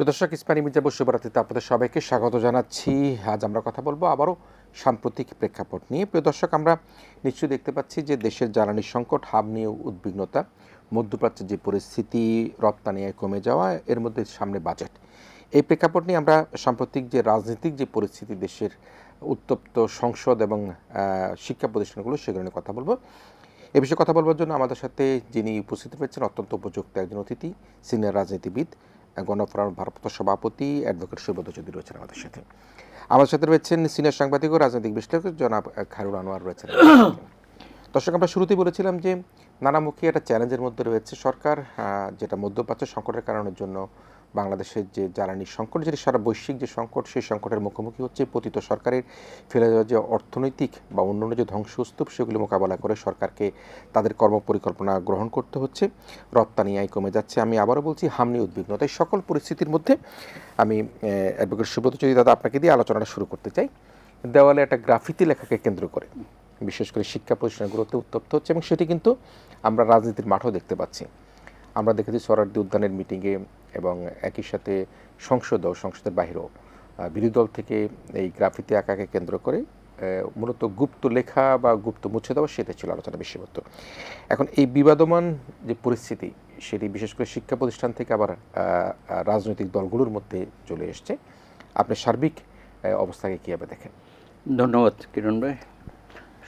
প্রিয় দর্শক, ইসমানী মির্জা বসুবরাতিতে আপনাদের সবাইকে স্বাগত জানাচ্ছি। আজ আমরা কথা বলবো আবারও সাম্প্রতিক প্রেক্ষাপট নিয়ে। প্রিয় দর্শক, আমরা নিশ্চয়ই দেখতে পাচ্ছি যে দেশের জ্বালানি সংকট, হাব নিয়ে উদ্বিগ্নতা, মধ্যপ্রাচ্যের যে পরিস্থিতি, রপ্তানি আয় কমে যাওয়া, এর মধ্যে সামনে বাজেট। এই প্রেক্ষাপট নিয়ে আমরা সাম্প্রতিক যে রাজনৈতিক যে পরিস্থিতি, দেশের উত্তপ্ত সংসদ এবং শিক্ষা প্রতিষ্ঠানগুলো, সেগুলো নিয়ে কথা বলবো। এ বিষয়ে কথা বলবার জন্য আমাদের সাথে যিনি উপস্থিত হয়েছেন, অত্যন্ত উপযুক্ত একজন অতিথি, সিনিয়র রাজনীতিবিদ, গণফোরামের ভারপ্রাপ্ত সভাপতি অ্যাডভোকেট সুব্রত চৌধুরী রয়েছেন আমাদের সাথে রয়েছেন সিনিয়র সাংবাদিক ও রাজনৈতিক বিশ্লেষক জনাব খায়রুল আনোয়ার রয়েছেন। দর্শক, আমরা শুরুতেই বলেছিলাম যে নানামুখী একটা চ্যালেঞ্জের মধ্যে রয়েছে সরকার, যেটা মধ্যপ্রাচ্য সংকটের কারণের জন্য বাংলাদেশের যে জ্বালানি সংকট, যেটি সারা বৈশ্বিক যে সংকট, সেই সংকটের মুখোমুখি হচ্ছে। পতিত সরকারের ফেলে যাওয়া যে অর্থনৈতিক বা অন্যান্য যে ধ্বংসস্তূপ, সেগুলি মোকাবেলা করে সরকারকে তাদের কর্মপরিকল্পনা গ্রহণ করতে হচ্ছে। রপ্তানি আয় কমে যাচ্ছে। আমি আবারও বলছি, হামনি উদ্বিগ্নতা। এই সকল পরিস্থিতির মধ্যে আমি অ্যাডভোকেট সুব্রত চৌধুরী দাদা আপনাকে দিয়ে আলোচনাটা শুরু করতে চাই। দেওয়ালে একটা গ্রাফিতি লেখাকে কেন্দ্র করে বিশেষ করে শিক্ষা প্রতিষ্ঠানগুলোতে উত্তপ্ত হচ্ছে, এবং সেটি কিন্তু আমরা রাজনীতির মাঠেও দেখতে পাচ্ছি। আমরা দেখেছি সোহরাওয়ার্দী উদ্যানের মিটিংয়ে, এবং একই সাথে সংসদের বাহিরেও বিরোধী দল থেকে এই গ্রাফিতি আঁকাকে কেন্দ্র করে মূলত গুপ্ত লেখা বা গুপ্ত মুছে দেওয়া, সেটা ছিল আলোচনা বিষয়বস্তু। এখন এই বিবাদমান যে পরিস্থিতি, সেটি বিশেষ করে শিক্ষা প্রতিষ্ঠান থেকে আবার রাজনৈতিক দলগুলোর মধ্যে চলে এসছে। আপনি সার্বিক অবস্থাকে কীভাবে দেখেন? ধন্যবাদ কিরণ ভাই।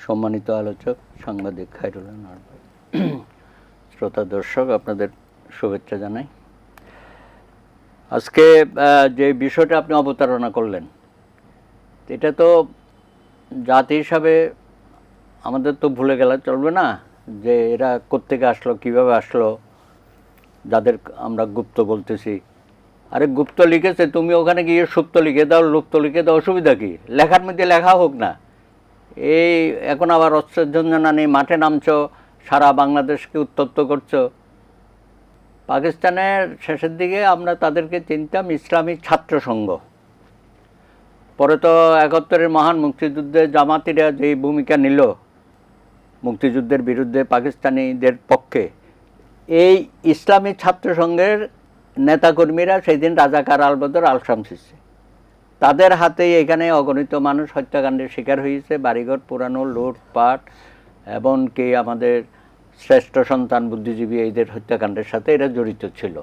সম্মানিত আলোচক সাংবাদিক খায়রুল আনোয়ার ভাই, শ্রোতা দর্শক, আপনাদের শুভেচ্ছা জানাই। আজকে যে বিষয়টা আপনি অবতারণা করলেন, এটা তো জাতি হিসাবে আমাদের তো ভুলে গেলে চলবে না যে এরা কোত্থেকে আসলো, কিভাবে আসলো, যাদের আমরা গুপ্ত বলতেছি। আরে গুপ্ত লিখেছে, তুমি ওখানে গিয়ে সুপ্ত লিখে দাও, লুপ্ত লিখে দাও, অসুবিধা কী? লেখার মধ্যে লেখা হোক না। এই এখন আবার অস্ত্রের ঝঞ্ঝনা নেই, মাঠে নামছো, সারা বাংলাদেশকে উত্তপ্ত করছো। পাকিস্তানের শেষের দিকে আমরা তাদেরকে চিনতাম ইসলামী ছাত্র সংঘ। পরে তো 71-এর মহান মুক্তিযুদ্ধে জামাতিরা যে ভূমিকা নিল মুক্তিযুদ্ধের বিরুদ্ধে পাকিস্তানিদের পক্ষে, এই ইসলামী ছাত্র সংঘের নেতাকর্মীরা সেই দিন রাজাকার আলবদর আল শামসিসে, তাদের হাতেই এখানে অগণিত মানুষ হত্যাকাণ্ডের শিকার হয়েছে। বাড়িঘর পুরানো, লুটপাট, এমনকি আমাদের শ্রেষ্ঠ সন্তান বুদ্ধিজীবী এদের হত্যাকাণ্ডের সাথে এরা জড়িত ছিল।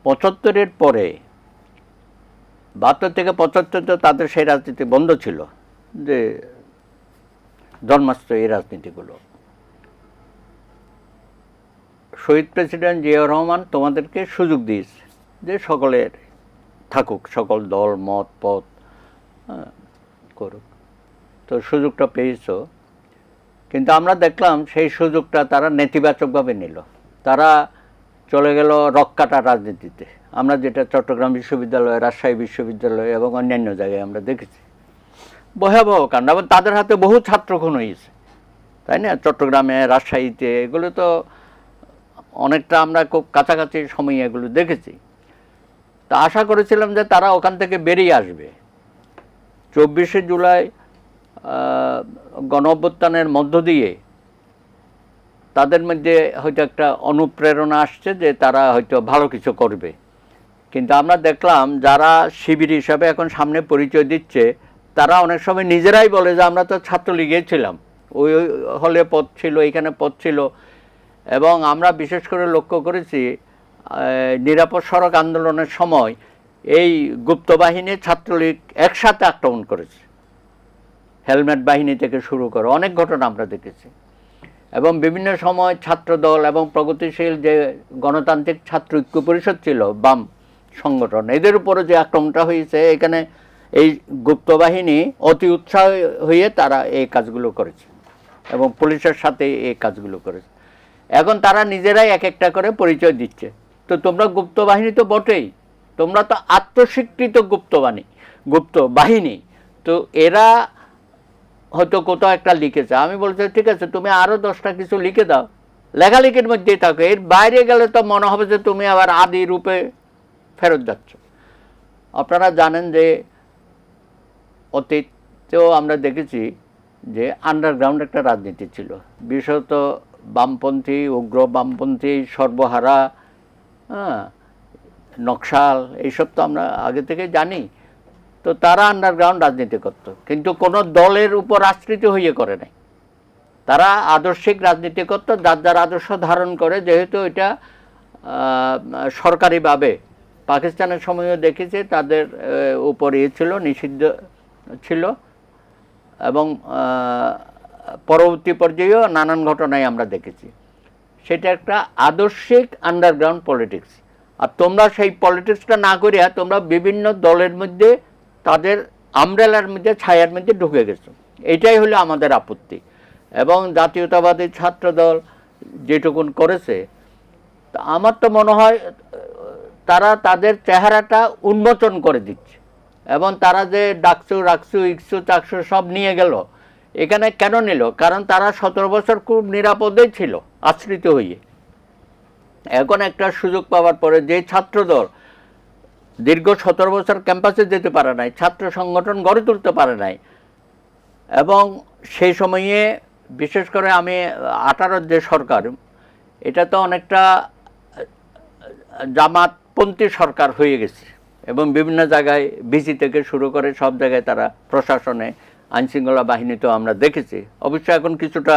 75-এর পরে 72 থেকে 75 তো তাদের সেই রাজনীতি বন্ধ ছিল, যে ধর্মাস্ত্র এই রাজনীতিগুলো। শহীদ প্রেসিডেন্ট জিয়াউর রহমান তোমাদেরকে সুযোগ দিয়েছে যে সকলের থাকুক, সকল দল মত পথ করুক, তো সুযোগটা পেয়েছো। কিন্তু আমরা দেখলাম সেই সুযোগটা তারা নেতিবাচকভাবে নিল। তারা চলে গেল রক্কাটা রাজনীতিতে। আমরা যেটা চট্টগ্রাম বিশ্ববিদ্যালয়, রাজশাহী বিশ্ববিদ্যালয় এবং অন্যান্য জায়গায় আমরা দেখেছি ভয়াবহ কাণ্ড। এবং তাদের হাতে বহু ছাত্র খুন হয়েছে, তাই না? চট্টগ্রামে, রাজশাহীতে, এগুলো তো অনেকটা আমরা খুব কাছাকাছি সময়ে এগুলো দেখেছি। তা আশা করেছিলাম যে তারা ওখান থেকে বেরিয়ে আসবে। 24শে জুলাই গণ অভ্যুত্থানের মধ্য দিয়ে তাদের মধ্যে হয়তো একটা অনুপ্রেরণা আসছে যে তারা হয়তো ভালো কিছু করবে। কিন্তু আমরা দেখলাম যারা শিবির হিসাবে এখন সামনে পরিচয় দিচ্ছে, তারা অনেক সময় নিজেরাই বলে যে আমরা তো ছাত্রলীগে ছিলাম, ওই হলে পদ ছিল, এইখানে পদ ছিল। এবং আমরা বিশেষ করে লক্ষ্য করেছি নিরাপদ সড়ক আন্দোলনের সময় এই গুপ্ত বাহিনী ছাত্রলীগ একসাথে আক্রমণ করেছে, হেলমেট বাহিনী থেকে শুরু করে অনেক ঘটনা আমরা দেখেছি। এবং বিভিন্ন সময় ছাত্রদল এবং প্রগতিশীল যে গণতান্ত্রিক ছাত্র ঐক্য পরিষদ ছিল, বাম সংগঠন, এদের উপরে যে আক্রমণটা হয়েছে, এখানে এই গুপ্ত বাহিনী অতি উৎসাহ হয়ে তারা এই কাজগুলো করেছে এবং পুলিশের সাথে এই কাজগুলো করেছে। এখন তারা নিজেরাই এক একটা করে পরিচয় দিচ্ছে। তো তোমরা গুপ্ত বাহিনী তো বটেই, তোমরা তো আত্মস্বীকৃত গুপ্ত বাহিনী। তো এরা হয়তো কোথাও একটা লিখেছে, আমি বলছি ঠিক আছে, তুমি আরও 10টা কিছু লিখে দাও, লেখালেখির মধ্যেই থাকো। এর বাইরে গেলে তো মনে হবে যে তুমি আবার আদি রূপে ফেরত যাচ্ছ। আপনারা জানেন যে অতীতেও আমরা দেখেছি যে আন্ডারগ্রাউন্ড একটা রাজনীতি ছিল, বিশেষত বামপন্থী, উগ্র বামপন্থী, সর্বহারা হ্যাঁ, নকশাল, এইসব তো আমরা আগে থেকে জানি। তো তারা আন্ডারগ্রাউন্ড রাজনীতি করত, কিন্তু কোনো দলের উপর আশ্রিত হয়ে করে নাই। তারা আদর্শিক রাজনীতি করত, যার যার আদর্শ ধারণ করে। যেহেতু এটা সরকারিভাবে পাকিস্তানের সময়ও দেখেছি তাদের উপর ছিল, নিষিদ্ধ ছিল, এবং পরবর্তী পর্যায়েও নানান ঘটনায় আমরা দেখেছি। সেটা একটা আদর্শিক আন্ডারগ্রাউন্ড পলিটিক্স। আর তোমরা সেই পলিটিক্সটা না করিয়া তোমরা বিভিন্ন দলের মধ্যে, তাদের আমব্রেলার মধ্যে, ছায়ার মধ্যে ঢুকে গেছো। এটাই হলো আমাদের আপত্তি। এবং জাতীয়তাবাদী ছাত্রদল যেটুকুন করেছে, আমার তো মনে হয় তারা তাদের চেহারাটা উন্মোচন করে দিচ্ছে। এবং তারা যে ডাকসু, রাকসু, ইকসু, চাকসু সব নিয়ে গেল, এখানে কেন নিল? কারণ তারা 17 বছর খুব নিরাপদেই ছিল আশ্রিত হয়ে। এখন একটা সুযোগ পাওয়ার পরে যে ছাত্রদল দীর্ঘ 17 বছর ক্যাম্পাসে যেতে পারে নাই, ছাত্র সংগঠন গড়ে তুলতে পারে নাই, এবং সেই সময়ে বিশেষ করে আমি 18 যে সরকার, এটা তো অনেকটা জামাতপন্থী সরকার হয়ে গেছে, এবং বিভিন্ন জায়গায় বিসি থেকে শুরু করে সব জায়গায় তারা প্রশাসনে, আইনশৃঙ্খলা বাহিনীতেও আমরা দেখেছি। অবশ্য এখন কিছুটা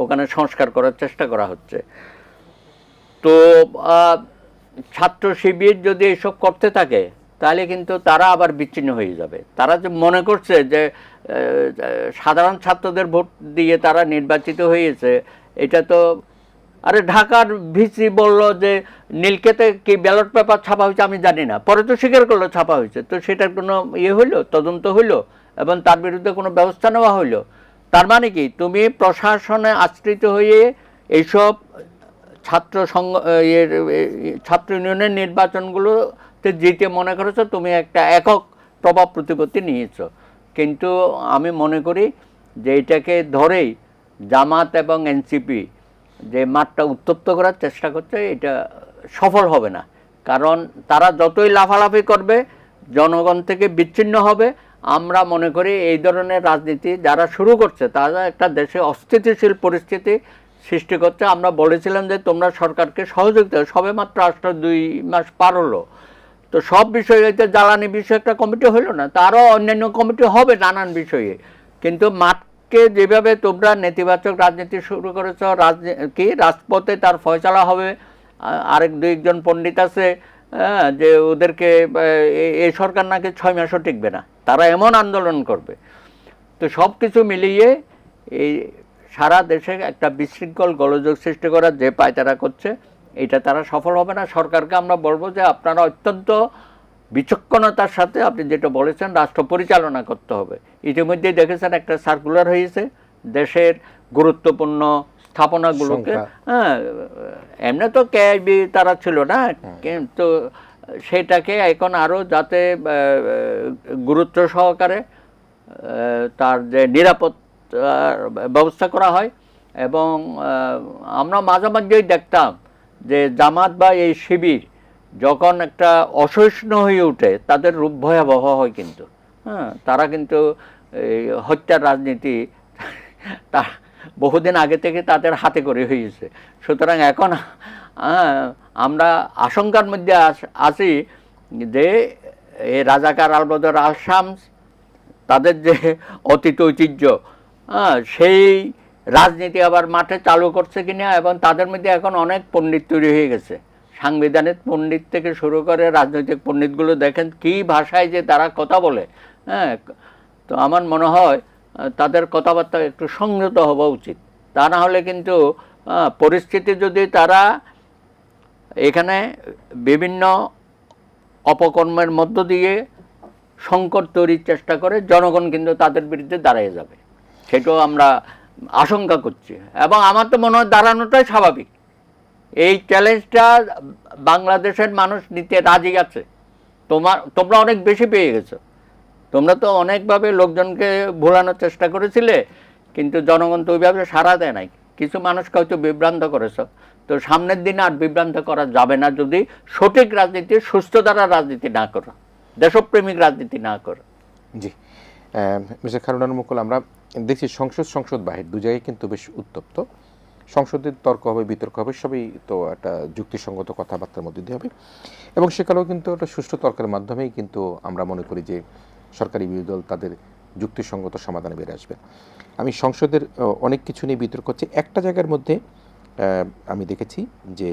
ওখানে সংস্কার করার চেষ্টা করা হচ্ছে। তো ছাত্র শিবির যদি এসব করতে থাকে, তাহলে কিন্তু তারা আবার বিচ্ছিন্ন হয়ে যাবে। তারা যে মনে করছে যে সাধারণ ছাত্রদের ভোট দিয়ে তারা নির্বাচিত হয়েছে, এটা তো, আরে ঢাকার ভিসি বলল যে নীলক্ষেতে কি ব্যালট পেপার ছাপা হয়েছে আমি জানি না, পরে তো স্বীকার করলো ছাপা হয়েছে। তো সেটার কোনো হইলো, তদন্ত হইলো, এবং তার বিরুদ্ধে কোনো ব্যবস্থা নেওয়া হইলো? তার মানে কি, তুমি প্রশাসনে আশ্রিত হয়ে এইসব ছাত্র ছাত্র ইউনিয়নের নির্বাচনগুলোতে জিতে মনে করেছো তুমি একটা একক প্রভাব প্রতিপত্তি নিয়েছো। কিন্তু আমি মনে করি যে এটাকে ধরেই জামাত এবং এনসিপি যে মাঠটা উত্তপ্ত করার চেষ্টা করছে, এটা সফল হবে না। কারণ তারা যতই লাফালাফি করবে, জনগণ থেকে বিচ্ছিন্ন হবে। আমরা মনে করি এই ধরনের রাজনীতি যারা শুরু করছে, তারা একটা দেশে অস্থিতিশীল পরিস্থিতি সৃষ্টি করছে। আমরা বলেছিলাম যে তোমরা সরকারকে সহযোগিতা, সবে মাত্র আসলে 2 মাস পার হলো, তো সব বিষয়ে, জ্বালানি বিষয়ে একটা কমিটি হলো না, তারও অন্যান্য কমিটি হবে নানান বিষয়ে। কিন্তু মাঠকে যেভাবে তোমরা নেতিবাচক রাজনীতি শুরু করেছ, রাজপথে তার ফয়সালা হবে। আরেক 2-1 পণ্ডিত আছে যে ওদেরকে এই সরকার নাকি 6 মাসও টিকবে না, তারা এমন আন্দোলন করবে। তো সব কিছু মিলিয়ে এই সারা দেশে একটা বিশৃঙ্খল গোলযোগ সৃষ্টি করার যে পায়তারা করছে, এটা তারা সফল হবে না। সরকারকে আমরা বলবো যে আপনারা অত্যন্ত বিচক্ষণতার সাথে, আপনি যেটা বলেছেন, রাষ্ট্র পরিচালনা করতে হবে। ইতিমধ্যেই দেখেছেন একটা সার্কুলার হয়েছে দেশের গুরুত্বপূর্ণ স্থাপনাগুলোকে, হ্যাঁ, এমনি তো কেআইবি তারা ছিল না, কিন্তু সেটাকে এখন আরও যাতে গুরুত্ব সহকারে তার যে নিরাপদ ব্যবস্থা করা হয়। এবং আমরা মাঝে মাঝেই দেখতাম যে জামাত বা এই শিবির যখন একটা অসহিষ্ণু হয়ে ওঠে, তাদের রূপ ভয়াবহ হয় কিন্তু। হ্যাঁ, তারা কিন্তু এই হত্যার রাজনীতি তা বহুদিন আগে থেকে তাদের হাতে করে হয়েছে। সুতরাং এখন আমরা আশঙ্কার মধ্যে আছি যে এই রাজাকার আলবদর আল শামস, তাদের যে অতীত ঐতিহ্য, সেই রাজনীতি আবার মাঠে চালু করছে কিনা। এবং তাদের মধ্যে এখন অনেক পণ্ডিত তৈরি হয়ে গেছে, সাংবিধানিক পণ্ডিত থেকে শুরু করে রাজনৈতিক পণ্ডিতগুলো দেখেন কি ভাষায় যে তারা কথা বলে। হ্যাঁ, তো আমার মনে হয় তাদের কথাবার্তা একটু সংযত হওয়া উচিত। তা না হলে কিন্তু পরিস্থিতি যদি তারা এখানে বিভিন্ন অপকর্মের মধ্য দিয়ে সংকট তৈরির চেষ্টা করে, জনগণ কিন্তু তাদের বিরুদ্ধে দাঁড়িয়ে যাবে, সেটাও আমরা আশঙ্কা করছি। এবং আমার তো মনে হয় দাঁড়ানোটাই স্বাভাবিক। এই চ্যালেঞ্জটা বাংলাদেশের মানুষ নিতে রাজি আছে। তোমরা অনেক বেশি পেয়ে গেছো, তোমরা তো অনেকভাবে লোকজনকে ভোলানোর চেষ্টা করেছিলে, কিন্তু জনগণ তো ওইভাবে সাড়া দেয় নাই। কিছু মানুষকে হয়তো বিভ্রান্ত করেছ, তো সামনের দিনে আর বিভ্রান্ত করা যাবে না যদি সঠিক রাজনীতি, সুস্থ ধারার রাজনীতি না করো, দেশপ্রেমিক রাজনীতি না করো। জি, মিস্টার খায়রুল আলম মুকুল, আমরা দেখছি সংসদ বাহির দু জায়গায় কিন্তু বেশ উত্তপ্ত। সংসদে তর্ক হবে, বিতর্ক হবে, সবই তো একটা যুক্তিসঙ্গত কথাবার্তার মধ্যে দিয়ে হবে এবং সেখানেও কিন্তু একটা সুষ্ঠু তর্কের মাধ্যমেই কিন্তু আমরা মনে করি যে সরকারি বিরোধী দল তাদের যুক্তিসঙ্গত সমাধানে বেরিয়ে আসবে। আমি সংসদের অনেক কিছু নিয়ে বিতর্ক হচ্ছে, একটা জায়গার মধ্যে আমি দেখেছি যে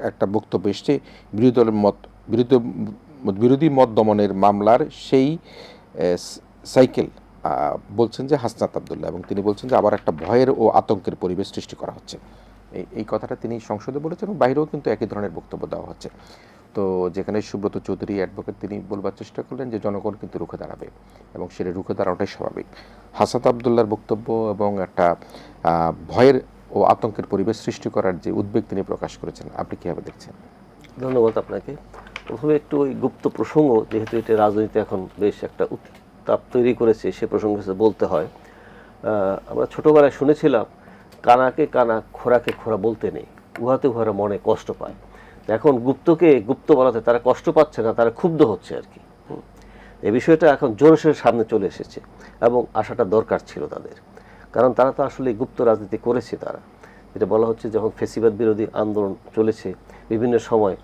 একটা বক্তব্য এসছে বিরোধী দলের বিরোধী মত দমনের মামলার সেই সাইকেল বলছেন যে হাসনাত আব্দুল্লাহ, এবং তিনি বলছেন যে আবার একটা ভয়ের ও আতঙ্কের পরিবেশ সৃষ্টি করা হচ্ছে। এই কথাটা তিনি সংসদে বলেছেন এবং বাইরেও কিন্তু একই ধরনের বক্তব্য দেওয়া হচ্ছে। তো যেখানে সুব্রত চৌধুরী অ্যাডভোকেট তিনি বলবার চেষ্টা করলেন যে জনগণ কিন্তু রুখে দাঁড়াবে এবং সেটা রুখে দাঁড়ানোটাই স্বাভাবিক। হাসনাত আব্দুল্লাহর বক্তব্য এবং একটা ভয়ের ও আতঙ্কের পরিবেশ সৃষ্টি করার যে উদ্বেগ তিনি প্রকাশ করেছেন, আপনি কীভাবে দেখছেন? ধন্যবাদ আপনাকে। প্রথমে একটু ওই গুপ্ত প্রসঙ্গ, যেহেতু এটা রাজনীতি এখন বেশ একটা উত্তাপ তৈরি করেছে, সে প্রসঙ্গে বলতে হয়। আমরা ছোটোবেলায় শুনেছিলাম কানাকে কানা খোরাকে খোরা বলতে নেই, উহাতে উহারা মনে কষ্ট পায়। এখন গুপ্তকে গুপ্ত বলাতে তারা কষ্ট পাচ্ছে না, তারা ক্ষুব্ধ হচ্ছে আর কি। এই বিষয়টা এখন জোরসোর সামনে চলে এসেছে এবং আসাটা দরকার ছিল তাদের, কারণ তারা তো আসলে গুপ্ত রাজনীতি করেছে। তারা যেটা বলা হচ্ছে, যখন ফ্যাসিবাদ বিরোধী আন্দোলন চলেছে বিভিন্ন সময়,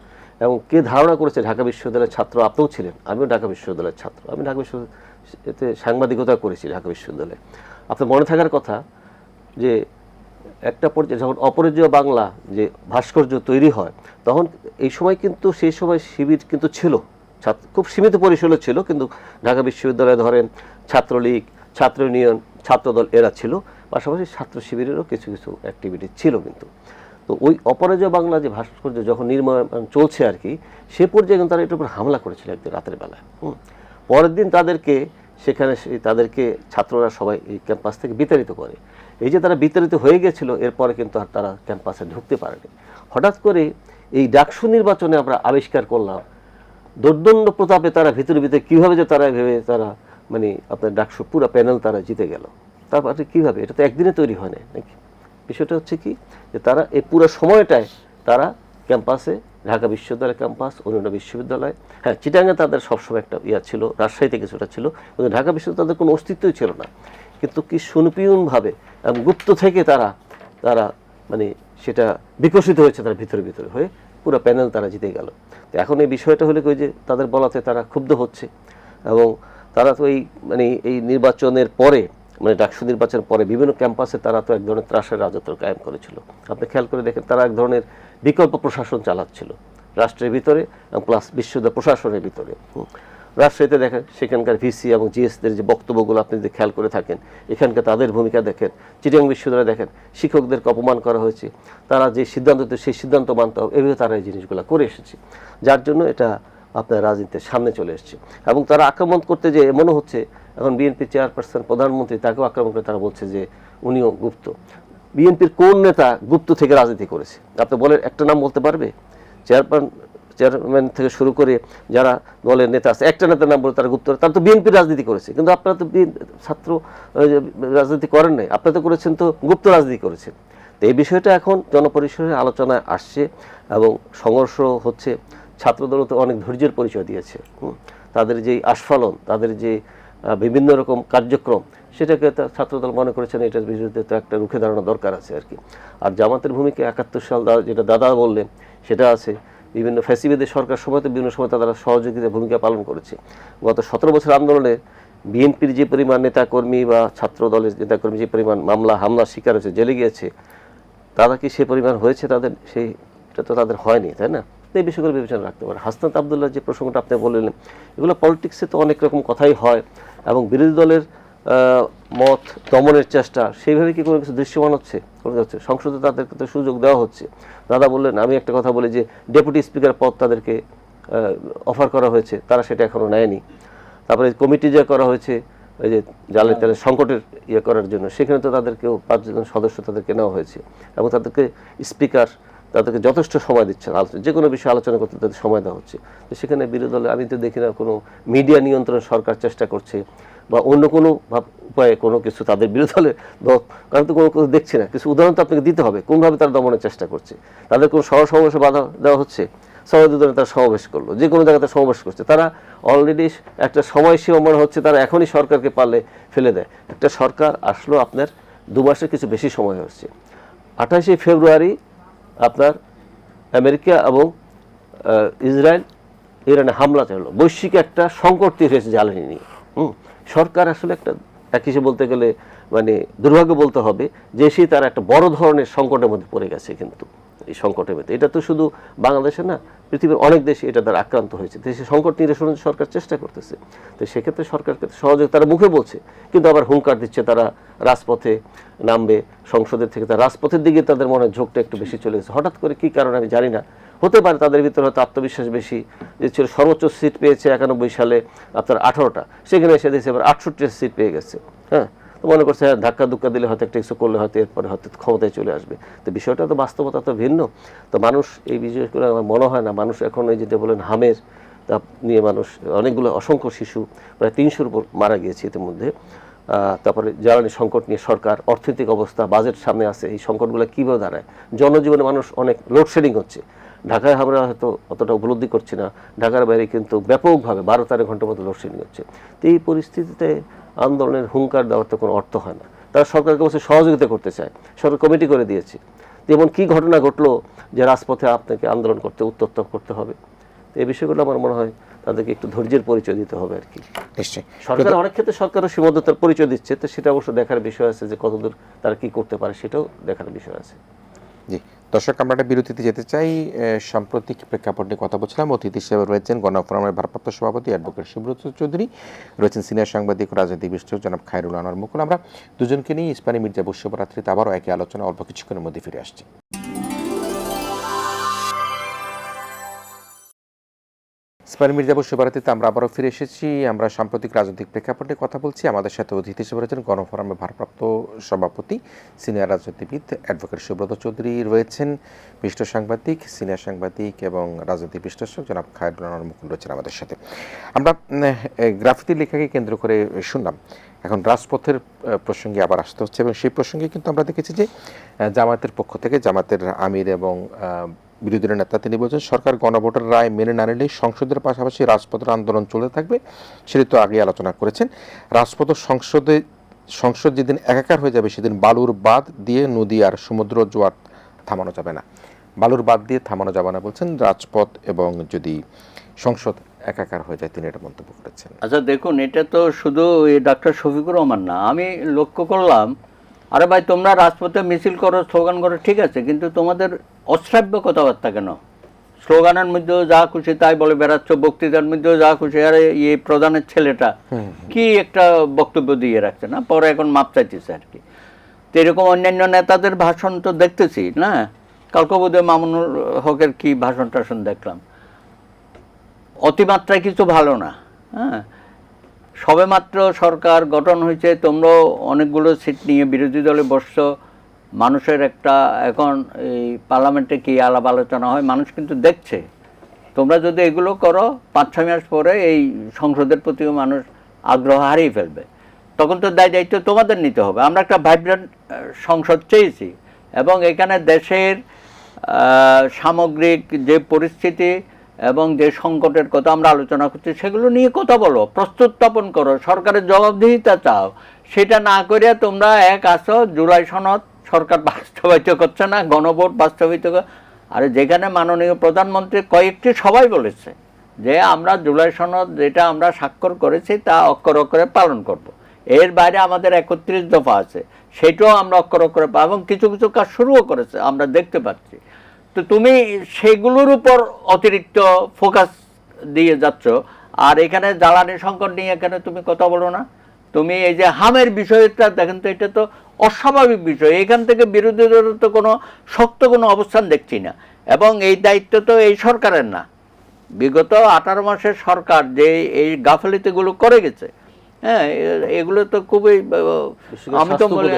এবং কে ধারণা করেছে ঢাকা বিশ্ববিদ্যালয়ের ছাত্র, আপনিও ছিলেন, আমিও ঢাকা বিশ্ববিদ্যালয়ের ছাত্র, আমি ঢাকা বিশ্ববিদ্যালয়তে সাংবাদিকতা করেছি ঢাকা বিশ্ববিদ্যালয়ে। আপনার মনে থাকার কথা যে একটা পর্যায়ে যখন অপরাজেয় বাংলা যে ভাস্কর্য তৈরি হয়, তখন এই সময় কিন্তু সেই সময় শিবির কিন্তু ছিল, খুব সীমিত পরিসরে ছিল, কিন্তু ঢাকা বিশ্ববিদ্যালয়ে ধরেন ছাত্রলীগ, ছাত্র ইউনিয়ন, ছাত্রদল এরা ছিল, পাশাপাশি ছাত্র শিবিরেরও কিছু কিছু অ্যাক্টিভিটি ছিল। কিন্তু তো ওই অপরাজয় বাংলা যে ভাস্কর্য যখন নির্মাণ চলছে আর কি, সে পর্যায়ে কিন্তু তারা এটার উপর হামলা করেছিল একদিন রাতের বেলায়। পরের দিন তাদেরকে সেখানে তাদেরকে ছাত্ররা সবাই এই ক্যাম্পাস থেকে বিতাড়িত করে। এই যে তারা বিতাড়িত হয়ে গেছিল, এরপরে কিন্তু আর তারা ক্যাম্পাসে ঢুকতে পারেনি। হঠাৎ করে এই ডাকসু নির্বাচনে আমরা আবিষ্কার করলাম দোর্দণ্ড প্রতাপে তারা ভিতরে ভিতরে কীভাবে যে তারা ভেবে তারা মানে আপনার ডাকসু পুরো প্যানেল তারা জিতে গেল। তারপরে কীভাবে, এটা তো একদিনে তৈরি হয় না নাকি। বিষয়টা হচ্ছে কি, যে তারা এই পুরো সময়টায় তারা ক্যাম্পাসে, ঢাকা বিশ্ববিদ্যালয় ক্যাম্পাস, অন্যান্য বিশ্ববিদ্যালয়, হ্যাঁ চিটাগাঙে তাদের সবসময় একটা ছিল, রাজশাহীতে কিছুটা ছিল, কিন্তু ঢাকা বিশ্ববিদ্যালয় তাদের কোনো অস্তিত্বই ছিল না। কিন্তু কি সুনিপুণভাবে এবং গুপ্ত থেকে তারা মানে সেটা বিকশিত হয়েছে, তার ভিতরে ভিতরে হয়ে পুরো প্যানেল তারা জিতে গেল। তো এখন এই বিষয়টা হলে ওই যে তাদের বলাতে তারা ক্ষুব্ধ হচ্ছে, এবং তারা তো এই নির্বাচনের পরে, মানে ডাকসু নির্বাচনের পরে বিভিন্ন ক্যাম্পাসে তারা তো এক ধরনের ত্রাসের রাজত্ব কায়েম করেছিল। আপনি খেয়াল করে দেখেন, তারা এক ধরনের বিকল্প প্রশাসন চালাচ্ছিল রাষ্ট্রের ভিতরে এবং প্লাস বিশ্ববিদ্যালয় প্রশাসনের ভিতরে। রাজশাহীতে দেখেন সেখানকার ভিসি এবং জিএসদের যে বক্তব্যগুলো আপনি যদি খেয়াল করে থাকেন, এখানকার তাদের ভূমিকা দেখেন। চিটাগাং বিশ্ববিদ্যালয়ে দেখেন শিক্ষকদেরকে অপমান করা হয়েছে, তারা যে সিদ্ধান্ত দিতে সেই সিদ্ধান্ত মানতে হবে, এভাবে তারা এই জিনিসগুলো করে এসেছে, যার জন্য এটা আপনার রাজনীতির সামনে চলে এসছে। এবং তারা আক্রমণ করতে যে মনে হচ্ছে এখন বিএনপি চেয়ারপারসন প্রধানমন্ত্রী তাকেও আক্রমণ করে, তারা বলছে যে উনিও গুপ্ত। বিএনপির কোন নেতা গুপ্ত থেকে রাজনীতি করেছে আপনি বলেন, একটা নাম বলতে পারবে? চেয়ারম্যান থেকে শুরু করে যারা দলের নেতা আছে, একটা নেতার নাম বলে তারা গুপ্ত, তারা তো বিএনপির রাজনীতি করেছে। কিন্তু আপনারা তো ছাত্র রাজনীতি করেন নাই, আপনারা তো করেছেন তো গুপ্ত রাজনীতি করেছেন। তো এই বিষয়টা এখন জনপরিসরে আলোচনায় আসছে এবং সংঘর্ষ হচ্ছে। ছাত্রদল তো অনেক ধৈর্যের পরিচয় দিয়েছে, তাদের যে আস্ফালন, তাদের যে বিভিন্ন রকম কার্যক্রম, সেটাকে ছাত্রদল মনে করেছেন এটার বিরুদ্ধে তো একটা রুখে দাঁড়ানো দরকার আছে আর কি। আর জামাতের ভূমিকা 71 সাল যেটা দাদা বললেন সেটা আছে। বিভিন্ন ফ্যাসিবাদের সরকার সময় তো বিভিন্ন সময় তারা সহযোগিতা ভূমিকা পালন করেছে। গত 17 বছর আন্দোলনে বিএনপির যে পরিমাণ নেতাকর্মী বা ছাত্র দলের নেতাকর্মী যে পরিমাণ মামলা হামলা শিকার হয়েছে, জেলে গিয়েছে, তারা কি সে পরিমাণ হয়েছে তাদের? সেইটা তো তাদের হয়নি, তাই না? এই বিষয়গুলো বিবেচনা রাখতে পারে। হাসনাত আব্দুল্লাহ যে প্রসঙ্গটা আপনি বললেন, এগুলো পলিটিক্সে তো অনেক রকম কথাই হয়, এবং বিরোধী দলের মত দমনের চেষ্টা সেইভাবে কি কোনো কিছু দৃশ্যমান হচ্ছে? সংসদে তাদেরকে তো সুযোগ দেওয়া হচ্ছে। দাদা বললেন, আমি একটা কথা বলি যে ডেপুটি স্পিকার পদ তাদেরকে অফার করা হয়েছে, তারা সেটা এখনও নেয়নি। তারপরে কমিটি যে করা হয়েছে ওই যে জ্বালানি তেলের সংকটের করার জন্য, সেখানে তো তাদেরকেও 5 জন সদস্য তাদেরকে নেওয়া হয়েছে, এবং তাদেরকে স্পিকার তাদেরকে যথেষ্ট সময় দিচ্ছেন, যে কোনো বিষয়ে আলোচনা করতে তাদের সময় দেওয়া হচ্ছে। তো সেখানে বিরোধী দলে আমি তো দেখি না কোনো মিডিয়া নিয়ন্ত্রণ সরকার চেষ্টা করছে বা অন্য কোনো উপায়ে কোনো কিছু তাদের বিরোধী দলের, কারণ তো কোনো কিছু দেখছি না। কিছু উদাহরণ তো আপনাকে দিতে হবে কোনভাবে তারা দমনের চেষ্টা করছে। তাদের কোনো সমাবেশে বাধা দেওয়া হচ্ছে, সহযোগিতা তারা সমাবেশ করলো, যে কোনো জায়গাতে সমাবেশ করছে, তারা অলরেডি একটা সময়সীমা মনে হচ্ছে তারা এখনই সরকারকে পারলে ফেলে দেয়। একটা সরকার আসলো আপনার 2 মাসের কিছু বেশি সময় হচ্ছে। 28শে ফেব্রুয়ারি আপনার আমেরিকা এবং ইসরায়েল ইরানে হামলা চালালো, বৈশ্বিক একটা সংকট তৈরি হয়েছে জ্বালানি নিয়ে। সরকার আসলে একটা এক হিসেবে বলতে গেলে মানে দুর্ভাগ্য বলতে হবে যে সে তারা একটা বড় ধরনের সংকটের মধ্যে পড়ে গেছে। কিন্তু এই সংকটের মধ্যে এটা তো শুধু বাংলাদেশে না, পৃথিবীর অনেক দেশে এটা দ্বারা আক্রান্ত হয়েছে। দেশে সংকট নিরসনের সরকার চেষ্টা করতেছে, তো সেক্ষেত্রে সরকারকে সহযোগিতা তারা মুখে বলছে, কিন্তু আবার হুঙ্কার দিচ্ছে তারা রাজপথে নামবে, সংসদের থেকে তারা রাজপথের দিকে তাদের মনে ঝোঁকটা একটু বেশি চলে গেছে। হঠাৎ করে কি কারণে আমি জানি না, হতে পারে তাদের ভিতরে হয়তো আত্মবিশ্বাস বেশি, যে ছিল সর্বোচ্চ সিট পেয়েছে 91 সালে আপনার 18টা, সেখানে এসে দিয়েছে এবার 68 সিট পেয়ে গেছে। হ্যাঁ, তো মনে করছে হ্যাঁ ধাক্কা ধুক্কা দিলে হয়তো একটা কিছু করলে হয়তো এরপরে হয়তো ক্ষমতায় চলে আসবে। তো বিষয়টা তো বাস্তবতা তো ভিন্ন। তো মানুষ এই বিষয় করে আমার মনে হয় না মানুষ এখন এই যেটা বলেন হামের তা নিয়ে মানুষ অনেকগুলো অসংখ্য শিশু প্রায় 300-র উপর মারা গিয়েছে ইতিমধ্যে। তারপরে জ্বালানি সংকট নিয়ে সরকার, অর্থনৈতিক অবস্থা, বাজেট সামনে আছে, এই সংকটগুলো কীভাবে দাঁড়ায়, জনজীবনে মানুষ অনেক লোডশেডিং হচ্ছে। ঢাকায় আমরা হয়তো অতটা উপলব্ধি করছি না, ঢাকার বাইরে কিন্তু ব্যাপকভাবে 12-13 ঘন্টার মতো লোডশেডিং হচ্ছে। তো এই পরিস্থিতিতে আন্দোলনের হুঙ্কার দেওয়ার তো কোনো অর্থ হয় না। তারা সরকারকে বলছে সহযোগিতা করতে চায়, সরকার কমিটি করে দিয়েছে। যেমন কি ঘটনা ঘটলো যে রাজপথে আপনাকে আন্দোলন করতে উত্তপ্ত করতে হবে, তো এই বিষয়গুলো আমার মনে হয় তাদেরকে একটু ধৈর্যের পরিচয় দিতে হবে আর কি। নিশ্চয়ই সরকার অনেক ক্ষেত্রে সরকারও সীমাবদ্ধতার পরিচয় দিচ্ছে, তো সেটা অবশ্য দেখার বিষয় আছে যে কতদূর তারা কি করতে পারে, সেটাও দেখার বিষয় আছে। জি দর্শক, আমরা একটা বিরতিতে যেতে চাই। সাম্প্রতিক প্রেক্ষাপট নিয়ে কথা বলছিলাম। অতিথি হিসেবে রয়েছেন গণফোরামের ভারপ্রাপ্ত সভাপতি অ্যাডভোকেট সুব্রত চৌধুরী, রয়েছেন সিনিয়র সাংবাদিক রাজনীতি বিশ্লেষক জনাব খায়রুল আনোয়ার মুকুল। আমরা দুজনকে নিয়ে ইস্পানী মির্জা বর্ষবরাত্রিতে আবারও একই আলোচনা অল্প কিছুক্ষণের মধ্যে ফিরে আসছি। ইস্পানী মির্জা বর্ষবরাত্রিতে আমরা আবারও ফিরে এসেছি। আমরা সাম্প্রতিক রাজনৈতিক প্রেক্ষাপট নিয়ে কথা বলছি। আমাদের সাথে অতিথি হিসেবে রয়েছেন গণফোরামের ভারপ্রাপ্ত সভাপতি সিনিয়র রাজনীতিবিদ অ্যাডভোকেট সুব্রত চৌধুরী, রয়েছেন বিশিষ্ট সাংবাদিক, সিনিয়র সাংবাদিক এবং রাজনীতি বিশ্লেষক জনাব খায়রুল আনোয়ার মুকুল রয়েছেন আমাদের সাথে। আমরা গ্রাফিতি লেখাকে কেন্দ্র করে শুনলাম, এখন রাজপথের প্রসঙ্গে আবার আসতে হচ্ছে, এবং সেই প্রসঙ্গে কিন্তু আমরা দেখেছি যে জামায়াতের পক্ষ থেকে জামায়াতের আমির এবং বিরোধী দলের নেতা তিনি বলছেন সরকার গণভোটের রায় মেনে না নিলে সংসদের পাশাপাশি রাজপথের আন্দোলন চলতে থাকবে। সেটি তো আগে আলোচনা করেছেন। রাজপথ সংসদ যেদিন একাকার হয়ে যাবে সেদিন বালুর বাঁধ দিয়ে নদী আর সমুদ্র জোয়ার থামানো যাবে না, বালুর বাঁধ দিয়ে থামানো যাবে না বলছেন রাজপথ এবং যদি সংসদ একাকার হয়ে যায়, তিনি এটা মন্তব্য করেছেন। আচ্ছা দেখুন, এটা তো শুধু ডাক্তার শফিকুর রহমান না, আমি লক্ষ্য করলাম, আরে ভাই তোমরা রাজপথে মিছিল করো, স্লোগান করো, ঠিক আছে, কিন্তু তোমাদের অশ্রাব্য কথাবার্তা কেন? স্লোগানের মধ্যেও যা খুশি তাই বলে বেড়াচ্ছ, বক্তৃতার মধ্যেও যা খুশি। আরে এই প্রধানের ছেলেটা কি একটা বক্তব্য দিয়ে রাখছে না, পরে এখন মাপ চাইতেছে আর কি। তো এরকম অন্যান্য নেতাদের ভাষণ তো দেখতেছি না, কালকে বোধহয় মামুনুল হকের কি ভাষণ টাষণ দেখলাম, অতিমাত্রায় কিছু ভালো না। হ্যাঁ, সবেমাত্র সরকার গঠন হয়েছে, তোমরা অনেকগুলো সিট নিয়ে বিরোধী দলে বসছো, মানুষের একটা এখন এই পার্লামেন্টে কি আলাপ আলোচনা হয় মানুষ কিন্তু দেখছে। তোমরা যদি এগুলো করো 5-6 মাস পরে এই সংসদের প্রতিও মানুষ আগ্রহ হারিয়ে ফেলবে, তখন তো দায়িত্ব তোমাদের নিতে হবে। আমরা একটা ভাইব্রেন্ট সংসদ চেয়েছি, এবং এখানে দেশের সামগ্রিক যে পরিস্থিতি এবং যে সংকটের কথা আমরা আলোচনা করছি সেগুলো নিয়ে কথা বলো, প্রস্তুত্থাপন করো, সরকারের জবাবদিহিতা চাও। সেটা না করে তোমরা এক আসো, জুলাই সনদ সরকার বাস্তবায়িত করছে না, গণভোট বাস্তবায়িত। আর যেখানে মাননীয় প্রধানমন্ত্রী কয়েকটি সবাই বলেছে যে আমরা জুলাই সনদ যেটা আমরা স্বাক্ষর করেছি তা অক্ষর অক্ষরে পালন করব। এর বাইরে আমাদের 31 দফা আছে, সেটাও আমরা অক্ষর অক্ষরে, এবং কিছু কিছু কাজ শুরুও করেছে আমরা দেখতে পাচ্ছি। তো তুমি সেগুলোর উপর অতিরিক্ত ফোকাস দিয়ে যাচ্ছ, আর এখানে জ্বালানি সংকট নিয়ে এখানে তুমি কথা বলো না। তুমি এই যে হামের বিষয়টা দেখেন তো, এটা তো অস্বাভাবিক বিষয়। এখান থেকে বিরোধী দলের তো কোনো শক্ত কোনো অবস্থান দেখছি না, এবং এই দায়িত্ব তো এই সরকারের না। বিগত 18 মাসের সরকার যে এই গাফিলতিগুলো করে গেছে, হ্যাঁ, এগুলো তো খুবই, আমি তো বলি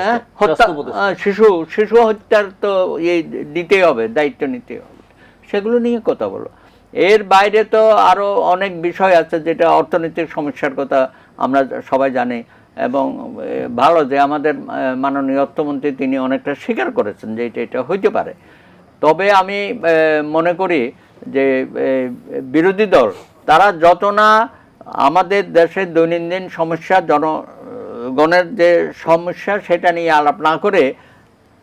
শিশু হত্যার তো এই নিতেই হবে, দায়িত্ব নিতে হবে, সেগুলো নিয়ে কথা বলো। এর বাইরে তো আরও অনেক বিষয় আছে, যেটা অর্থনৈতিক সমস্যার কথা আমরা সবাই জানি, এবং ভালো যে আমাদের মাননীয় অর্থমন্ত্রী তিনি অনেকটা স্বীকার করেছেন যে এটা হইতে পারে। তবে আমি মনে করি যে বিরোধী দল তারা যত না আমাদের দেশের দৈনন্দিন সমস্যা জনগণের যে সমস্যা সেটা নিয়ে আলাপ না করে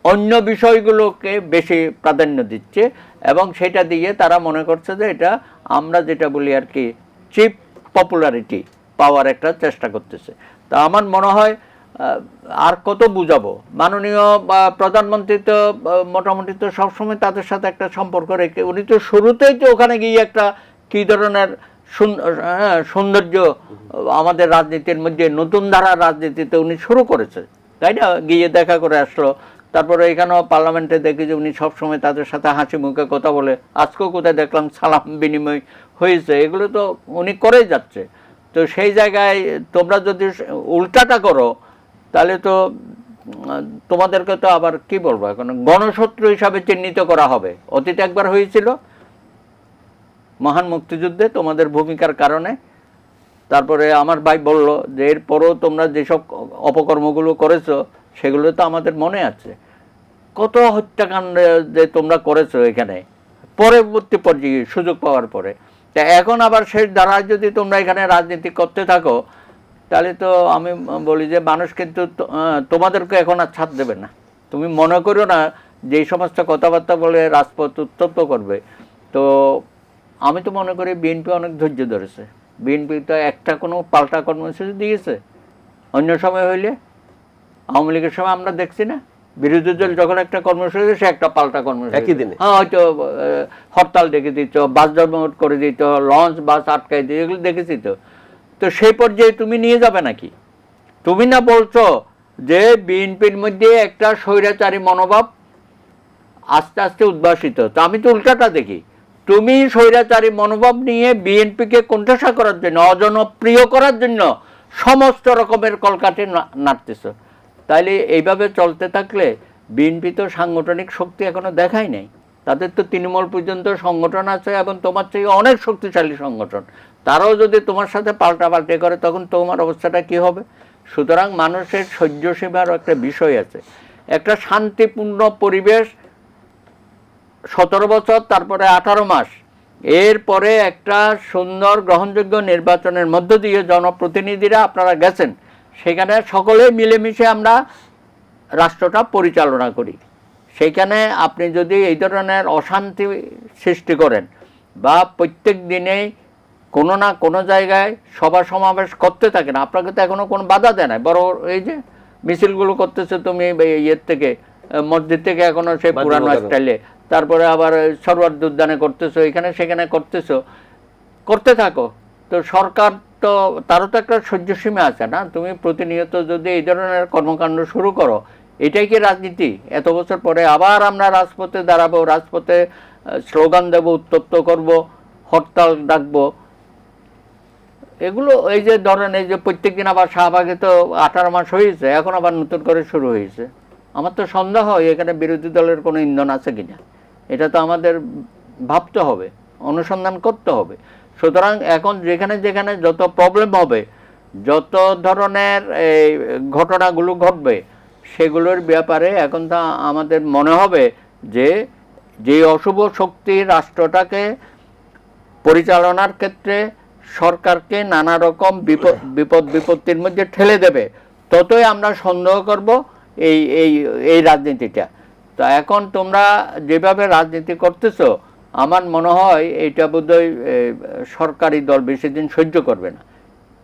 অন্য বিষয়গুলোকে বেশি প্রাধান্য দিচ্ছে, এবং সেটা দিয়ে তারা মনে করছে যে এটা আমরা যেটা বলি আর কি চিপ পপুলারিটি পাওয়ার একটা চেষ্টা করতেছে। তা আমার মনে হয় আর কত বুঝাবো, মাননীয় প্রধানমন্ত্রী তো মোটামুটি তো সবসময় তাদের সাথে একটা সম্পর্ক রেখে, উনি তো শুরুতেই তো ওখানে গিয়ে একটা কী ধরনের সৌন্দর্য আমাদের রাজনীতির মধ্যে নতুন ধারার রাজনীতিতে উনি শুরু করেছে, তাই না? গিয়ে দেখা করে আসলো, তারপরে এখানেও পার্লামেন্টে দেখি যে উনি সবসময় তাদের সাথে হাসি মুখে কথা বলে, আজকেও কোথায় দেখলাম সালাম বিনিময় হয়েছে, এগুলো তো উনি করেই যাচ্ছে। তো সেই জায়গায় তোমরা যদি উল্টাটা করো তাহলে তো তোমাদেরকে তো আবার কি বলবো, এখন গণশত্রু হিসাবে চিহ্নিত করা হবে। অতীতে একবার হয়েছিল মহান মুক্তিযুদ্ধে তোমাদের ভূমিকার কারণে। তারপরে আমার ভাই বলল যে এরপরও তোমরা যেসব অপকর্মগুলো করেছো সেগুলো তো আমাদের মনে আছে, কত হত্যাকাণ্ড যে তোমরা করেছো এখানে পরবর্তী পর্যায়ে সুযোগ পাওয়ার পরে। তা এখন আবার শেষ ধারায় যদি তোমরা এখানে রাজনীতি করতে থাকো তাহলে তো আমি বলি যে মানুষ কিন্তু তোমাদেরকে এখন আর ছাড় দেবে না। তুমি মনে করো না যে এই সমস্ত কথাবার্তা বলে রাজপথ উত্তপ্ত করবে। তো আমি তো মনে করি বিএনপি অনেক ধৈর্য ধরেছে। বিএনপি তো একটা কোনো পাল্টা কর্মসূচি দিয়েছে, অন্য সময় হইলে আওয়ামী লীগের সময় আমরা দেখছি না, বিরোধী দল যখন একটা কর্মসূচি সে একটা পাল্টা কর্মসূচি একই দিনে, হ্যাঁ হয়তো হরতাল ডেকে দিত, বাস ধর্মঘট করে দিত, লঞ্চ বাস আটকাই দিত, এগুলো দেখেছি। তো তো সেই পর্যায়ে তুমি নিয়ে যাবে নাকি? তুমি না বলছো যে বিএনপির মধ্যে একটা স্বৈরাচারী মনোভাব আস্তে আস্তে উদ্ভাসিত। তো আমি তো উল্টাটা দেখি, তুমি স্বৈরাচারী মনোভাব নিয়ে বিএনপিকে কোণঠাসা করার জন্য, অজনপ্রিয় করার জন্য সমস্ত রকমের কলকাঠি নাড়তেছ। তাইলে এইভাবে চলতে থাকলে বিএনপি তো সাংগঠনিক শক্তি এখনো দেখাই নাই। তাদের তো তৃণমূল পর্যন্ত সংগঠন আছে এবং তোমার থেকে অনেক শক্তিশালী সংগঠন, তারাও যদি তোমার সাথে পাল্টাপাল্টি করে তখন তোমার অবস্থাটা কি হবে? সুতরাং মানুষের সহ্য সীমার একটা বিষয় আছে। একটা শান্তিপূর্ণ পরিবেশ 17 বছর, তারপরে 18 মাস, এরপরে একটা সুন্দর গ্রহণযোগ্য নির্বাচনের মধ্য দিয়ে জনপ্রতিনিধিরা আপনারা গেছেন, সেখানে সকলে মিলেমিশে আমরা রাষ্ট্রটা পরিচালনা করি। সেইখানে আপনি যদি এই ধরনের অশান্তি সৃষ্টি করেন বা প্রত্যেক দিনেই কোনো না কোনো জায়গায় সভা সমাবেশ করতে থাকেন, আপনাকে তো এখনো কোনো বাধা দেয় না। বড় এই যে মিছিলগুলো করতেছে তুমি ইয়ের থেকে, মসজিদ থেকে এখনো সেই পুরানো স্টাইলে, তারপরে আবার সরোয়ার্দী উদ্যানে করতেছো, এখানে সেখানে করতেছো, করতে থাকো। তো সরকার তো তারও তো একটা সহ্যসীমা আছে না? তুমি প্রতিনিয়ত যদি এই ধরনের কর্মকাণ্ড শুরু করো, এটাই কি রাজনীতি? এত বছর পরে আবার আমরা রাজপথে দাঁড়াবো, রাজপথে স্লোগান দেব, উত্তপ্ত করব, হরতাল ডাকবো, এগুলো এই যে ধরেন এই যে প্রত্যেক দিন আবার শাহবাগে তো 18 মাস হয়েছে, এখন আবার নতুন করে শুরু হয়েছে। আমার তো সন্দেহ হয় এখানে বিরোধী দলের কোনো ইন্ধন আছে কিনা, এটা তো আমাদের ভাবতে হবে, অনুসন্ধান করতে হবে। সুতরাং এখন যেখানে যেখানে যত প্রবলেম হবে, যত ধরনের এই ঘটনাগুলো ঘটবে, সেগুলোর ব্যাপারে এখন তা আমাদের মনে হবে যে যে অশুভ শক্তি রাষ্ট্রটাকে পরিচালনার ক্ষেত্রে সরকারকে নানা রকম বিপদ বিপত্তির মধ্যে ঠেলে দেবে, ততই আমরা সন্দেহ করব এই এই এই রাজনীতিটা। তো এখন তোমরা যেভাবে রাজনীতি করতেছো, আমার মনে হয় এটা বোধহয় সরকারি দল বেশি দিন সহ্য করবে না।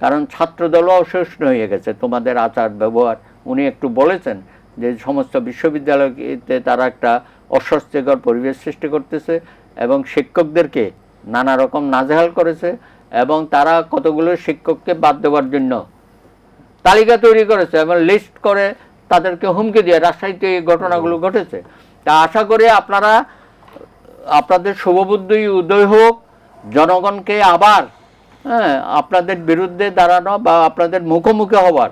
কারণ ছাত্র দলও অসহিষ্ণু হয়ে গেছে তোমাদের আচার ব্যবহার। উনি একটু বলেছেন যে সমস্ত বিশ্ববিদ্যালয়তে তারা একটা অস্বস্তিকর পরিবেশ সৃষ্টি করতেছে এবং শিক্ষকদেরকে নানা রকম নাজেহাল করেছে, এবং তারা কতগুলো শিক্ষককে বাদ দেওয়ার জন্য তালিকা তৈরি করেছে এবং লিস্ট করে তাদেরকে হুমকি দিয়ে। রাজশাহীতে এই ঘটনাগুলো ঘটেছে। তা আশা করি আপনারা আপনাদের শুভবুদ্ধি উদয় হোক, জনগণকে আবার আপনাদের বিরুদ্ধে দাঁড়ানো বা আপনাদের মুখোমুখি হওয়ার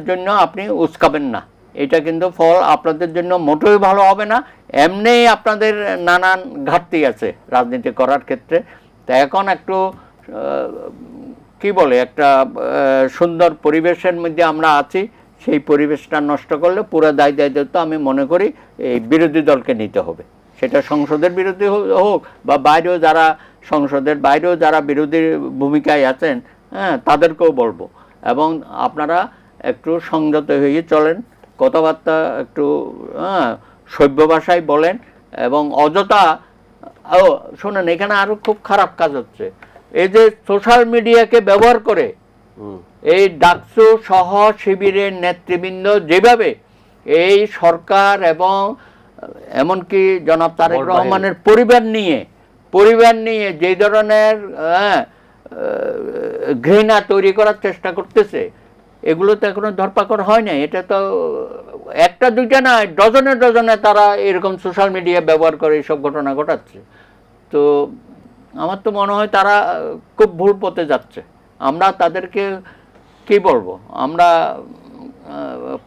জন্য আপনি উস্কাবেন না। এটা কিন্তু ফল আপনাদের জন্য মোটেই ভালো হবে না। এমনিই আপনাদের নানান ঘাটতি আছে রাজনীতি করার ক্ষেত্রে। তা এখন একটু কি বলে একটা সুন্দর পরিবেশের মধ্যে আমরা আছি, সেই পরিবেশটা নষ্ট করলে পুরো দায়িত্ব আমি মনে করি এই বিরোধী দলকে নিতে হবে। সেটা সংসদের বিরোধী হোক বা বাইরেও যারা সংসদের বাইরেও যারা বিরোধী ভূমিকায় আছেন, তাদেরকেও বলবো। এবং আপনারা একটু সংযত হয়ে চলেন, কথাবার্তা একটু সভ্য ভাষায় বলেন, এবং অযথা শোনেন, এখানে আরো খুব খারাপ কাজ হচ্ছে। এই যে সোশ্যাল মিডিয়াকে ব্যবহার করে এই ডাকসু সহ শিবিরের নেতৃবৃন্দ যেভাবে এই সরকার এবং এমনকি জনাব তারেক রহমানের পরিবার নিয়ে যে ধরনের ঘৃণা তৈরি করার চেষ্টা করতেছে, এগুলো তো এখনো ধরপাকড় হয় নাই। এটা তো একটা দুইটা নয়, ডজনে ডজনে তারা এরকম সোশ্যাল মিডিয়া ব্যবহার করে এইসব ঘটনা ঘটাচ্ছে। তো আমার তো মনে হয় তারা খুব ভুল পথে যাচ্ছে। আমরা তাদেরকে কি বলবো, আমরা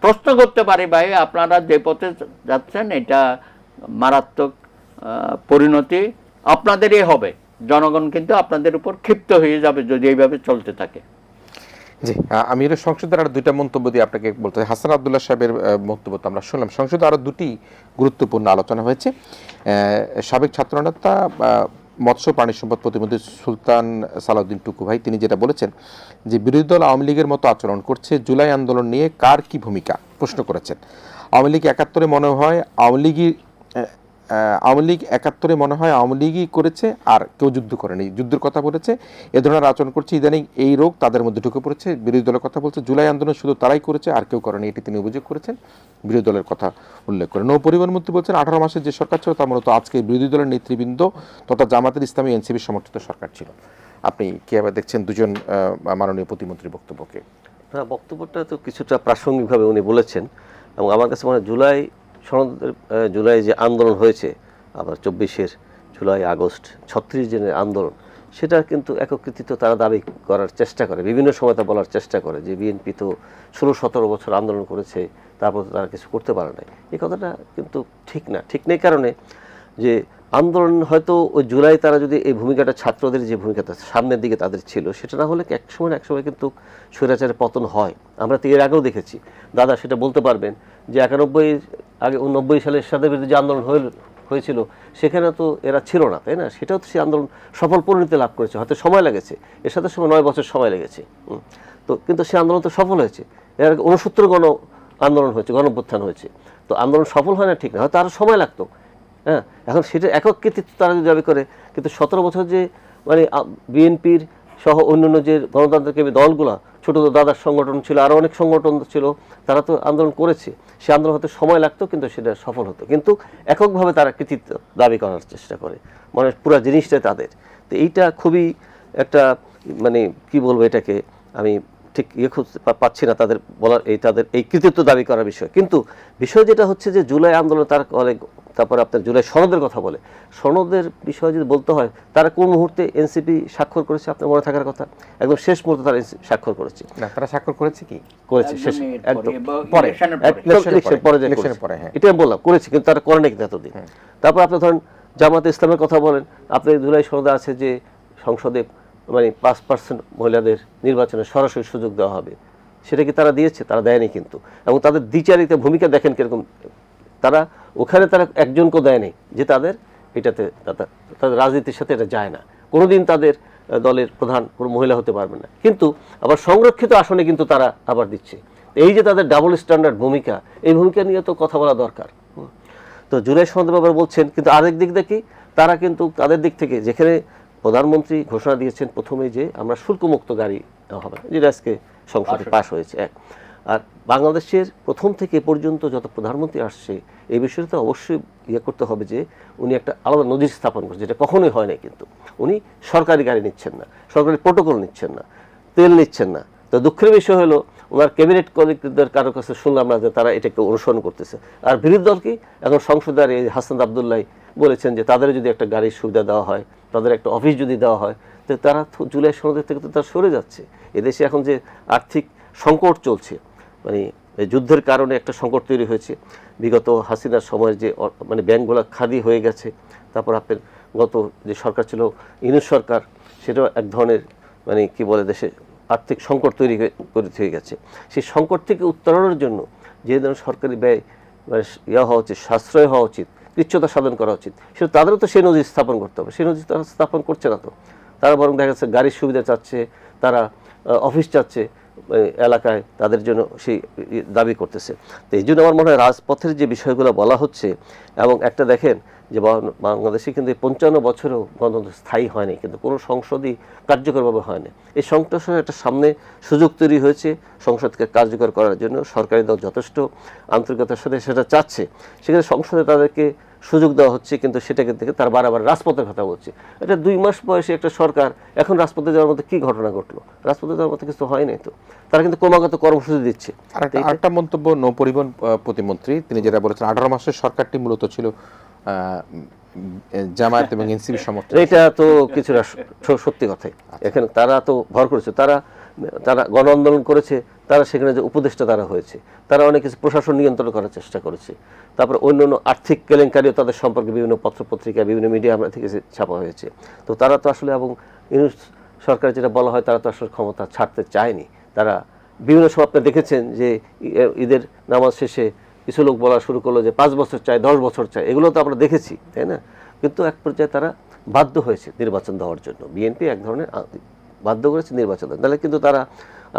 প্রশ্ন করতে পারি, ভাই আপনারা যে পথে যাচ্ছেন এটা মারাত্মক পরিণতি আপনাদেরই হবে। জনগণ কিন্তু আপনাদের উপর ক্ষিপ্ত হয়ে যাবে যদি এইভাবে চলতে থাকে। জি, আমি এর সংসদের আরো দুইটা মন্তব্য দিয়ে আপনাকে বলতে চাই। হাসান আব্দুল্লাহ সাহেবের বক্তব্য তো আমরা শুনলাম। সংসদে আরো দুটি গুরুত্বপূর্ণ আলোচনা হয়েছে। সাবেক ছাত্রনেতা মৎস্য প্রাণী সম্পদ প্রতিমন্ত্রী সুলতান সালাউদ্দিন টুকু ভাই তিনি যেটা বলেছেন যে বিরোধী দল আওয়ামী লীগের মতো আচরণ করছে, জুলাই আন্দোলন নিয়ে কার কি ভূমিকা প্রশ্ন করেছেন। আওয়ামী লীগ ৭১ মনে হয় আওয়ামী লীগই করেছে, আর কেউ যুদ্ধ করেনি, যুদ্ধের কথা বলেছে, এ ধরনের আচরণ করছে, ইদানিং এই রোগ তাদের মধ্যে ঢুকে পড়েছে। বিরোধী দলের কথা বলছে, জুলাই আন্দোলন শুধু তারাই করেছে আর কেউ করেনি, এটি তিনি অভিযোগ করেছেন বিরোধী দলের কথা উল্লেখ করে। নৌ পরিবহন মন্ত্রী বলছেন 18 মাসের যে সরকার ছিল তা মূলত আজকে বিরোধী দলের নেতৃবৃন্দ তথা জামাতের ইসলামী এনসিপি সমর্থিত সরকার ছিল। আপনি কিভাবে দেখছেন দুজন মাননীয় প্রতিমন্ত্রীর বক্তব্যকে? হ্যাঁ, বক্তব্যটা তো কিছুটা প্রাসঙ্গিকভাবে উনি বলেছেন, এবং আমার কাছে মনে হয় জুলাই যে আন্দোলন হয়েছে, আবার 24 জুলাই আগস্ট 36 দিনের আন্দোলন, সেটার কিন্তু একক কৃতিত্ব তারা দাবি করার চেষ্টা করে, বিভিন্ন সময় তা বলার চেষ্টা করে যে বিএনপি তো 16-17 বছর আন্দোলন করেছে, তারপর তারা কিছু করতে পারে নাই। এই কথাটা কিন্তু ঠিক নেই কারণে যে আন্দোলন হয়তো ওই জুলাই তারা যদি এই ভূমিকাটা, ছাত্রদের যে ভূমিকাটা সামনের দিকে তাদের ছিল, সেটা না হলে এক সময় কিন্তু স্বৈরাচারের পতন হয়। আমরা তো এর আগেও দেখেছি, দাদা সেটা বলতে পারবেন যে 90 সালে এরশাদের বিরুদ্ধে যে আন্দোলন হয়েছিল সেখানে তো এরা ছিল না, তাই না? সেটাও তো সেই আন্দোলন সফল পরিণতি লাভ করেছে, হয়তো সময় লেগেছে, এরশাদের সময় 9 বছর সময় লেগেছে, তো কিন্তু সেই আন্দোলন তো সফল হয়েছে। এর 69 আন্দোলন হয়েছে, গণঅভ্যুত্থান হয়েছে, তো আন্দোলন সফল হয় না ঠিক না, হয়তো আরও সময় লাগতো। হ্যাঁ, এখন সেটা একক কৃতিত্ব তারা যদি দাবি করে, কিন্তু 17 বছর যে মানে বিএনপির সহ অন্যান্য যে গণতান্ত্রিক দলগুলা, ছোট দাদার সংগঠন ছিল, আরও অনেক সংগঠন ছিল, তারা তো আন্দোলন করেছে, সে আন্দোলন হয়তো সময় লাগতো কিন্তু সেটা সফল হতো। কিন্তু এককভাবে তারা কৃতিত্ব দাবি করার চেষ্টা করে, মানে পুরো জিনিসটাই তাদের। তো এইটা খুবই একটা মানে কি বলবো, এটাকে আমি ঠিক খুঁজতে পাচ্ছি না তাদের বলার, তাদের এই কৃতিত্ব দাবি করার বিষয়। কিন্তু বিষয় যেটা হচ্ছে যে জুলাই আন্দোলন তারপরে আপনার জুলাই সনদের কথা বলে, সনদের বিষয়ে যদি বলতে হয়, তারা কোন মুহূর্তে এনসিপি স্বাক্ষর করেছে আপনার মনে থাকার কথা, একদম শেষ মুহূর্তে তারা স্বাক্ষর করেছে। না, তারা স্বাক্ষর করেছে কি করেছে শেষ একদম পরে, হ্যাঁ, এটা বললাম করেছে, কিন্তু তারা করে নাকি এতদিন। তারপর আপনি ধরেন জামাতে ইসলামের কথা বলেন, আপনার জুলাই সনদে আছে যে সংসদে মানে 5% মহিলাদের নির্বাচনে সরাসরি সুযোগ দেওয়া হবে, সেটা কি তারা দিয়েছে? তারা দেয়নি কিন্তু। এবং তাদের দ্বিচারিতা ভূমিকা দেখেন কিরকম, তারা ওখানে তারা একজনকেও দেয়নি যে তাদের তাদের রাজনীতির সাথে এটা যায় না, কোনোদিন তাদের দলের প্রধান কোনো মহিলা হতে পারবে না, কিন্তু আবার সংরক্ষিত আসনে কিন্তু তারা আবার দিচ্ছে। এই যে তাদের ডাবল স্ট্যান্ডার্ড ভূমিকা, এই ভূমিকা নিয়ে তো কথা বলা দরকার। তো জুলাই সনদের ব্যাপারে বলছেন, কিন্তু আরেক দিক দেখি তারা কিন্তু তাদের দিক থেকে, যেখানে প্রধানমন্ত্রী ঘোষণা দিয়েছেন প্রথমে যে আমরা শুল্কমুক্ত গাড়ি হবে, যেটা আজকে সংসদে পাশ হয়েছে, আর বাংলাদেশের প্রথম থেকে পর্যন্ত যত প্রধানমন্ত্রী আসছে এই বিষয়টা অবশ্যই করতে হবে যে উনি একটা আলাদা নজির স্থাপন করছেন, যেটা কখনোই হয় না। কিন্তু উনি সরকারি গাড়ি নিচ্ছেন না, সরকারি প্রোটোকল নিচ্ছেন না, তেল নিচ্ছেন না। তো দুঃখের বিষয় হলো ওনার ক্যাবিনেট কলিগদের কারোর কাছে শুনলাম না যে তারা এটাকে অনুসরণ করতেছে। আর বিরোধী দল কি এখন সংসদের এই হাসান আব্দুল্লাহ বলেছেন যে তাদের যদি একটা গাড়ির সুবিধা দেওয়া হয়, তাদের একটা অফিস যদি দেওয়া হয়, তো তারা জুলাই সনদের থেকে তো তারা সরে যাচ্ছে। এদেশে এখন যে আর্থিক সংকট চলছে, মানে যুদ্ধের কারণে একটা সংকট তৈরি হয়েছে, বিগত হাসিনার সময়ের যে মানে ব্যাংকগুলো খালি হয়ে গেছে, তারপর আপনার গত যে সরকার ছিল ইউনূস সরকার, সেটাও এক ধরনের মানে কি বলে দেশে আর্থিক সংকট তৈরি হয়ে গেছে। সেই সংকট থেকে উত্তরণের জন্য যে ধরনের সরকারি ব্যয় মানে হওয়া উচিত, সাশ্রয় হওয়া উচিত, কৃচ্ছতা সাধন করা উচিত, সেটা তাদেরও তো সেই নজির স্থাপন করতে হবে। সেই নজির তারা স্থাপন করছে না, তো তারা বরং দেখা যাচ্ছে গাড়ির সুবিধা চাচ্ছে, তারা অফিস চাচ্ছে, এলাকায় তাদের জন্য সেই দাবি করতেছে। তো এই জন্য আমার মনে হয় রাজপথের যে বিষয়গুলো বলা হচ্ছে, এবং একটা দেখেন যে বাংলাদেশে কিন্তু 55 বছরেও গণতন্ত্র স্থায়ী হয়নি, কিন্তু কোনো সংসদই কার্যকরভাবে হয়নি। এই সংসদের একটা সামনে সুযোগ তৈরি হয়েছে সংসদকে কার্যকর করার জন্য, সরকারি দল যথেষ্ট আন্তরিকতার সাথে সেটা চাচ্ছে, সেখানে সংসদে তাদেরকে সুযোগ দেওয়া হচ্ছে, কিন্তু সেটাকে থেকে তার বারবার রাজপথের কথা বলছে। এটা 2 মাস বয়সে একটা সরকার, এখন রাজপথে যাওয়ার মতো কি ঘটনা ঘটলো? রাজপথে যাওয়ার মতো কিছু হয়নি তো, তারা কিন্তু ক্রমাগত কর্মসূচি দিচ্ছে। আরেকটা মন্তব্য নৌপরিবহন প্রতিমন্ত্রী, তিনি যেটা বলেছেন 18 মাসের সরকারটি মূলত ছিল জামায়াত এবং এনসিপি সমর্থন। এটা তো কিছুটা সত্যি কথাই। এখানে তারা তো ভর করেছে, তারা গণ আন্দোলন করেছে, তারা সেখানে যে উপদেষ্টা তারা হয়েছে, তারা অনেক কিছু প্রশাসন নিয়ন্ত্রণ করার চেষ্টা করেছে। তারপর অন্যান্য আর্থিক কেলেঙ্কারিও তাদের সম্পর্কে বিভিন্ন পত্রপত্রিকা, বিভিন্ন মিডিয়া আমরা থেকে ছাপা হয়েছে। তো তারা তো আসলে, এবং ইউনূস সরকার যেটা বলা হয়, তারা তো আসলে ক্ষমতা ছাড়তে চায়নি। তারা বিভিন্ন সময় আপনি দেখেছেন যে ঈদের নামাজ শেষে কিছু লোক বলা শুরু করলো যে 5 বছর চাই, 10 বছর চাই, এগুলো তো আমরা দেখেছি, তাই না? কিন্তু এক পর্যায়ে তারা বাধ্য হয়েছে নির্বাচন দেওয়ার জন্য। বিএনপি এক ধরনের বাধ্য করেছে নির্বাচন দেওয়া, তাহলে কিন্তু তারা,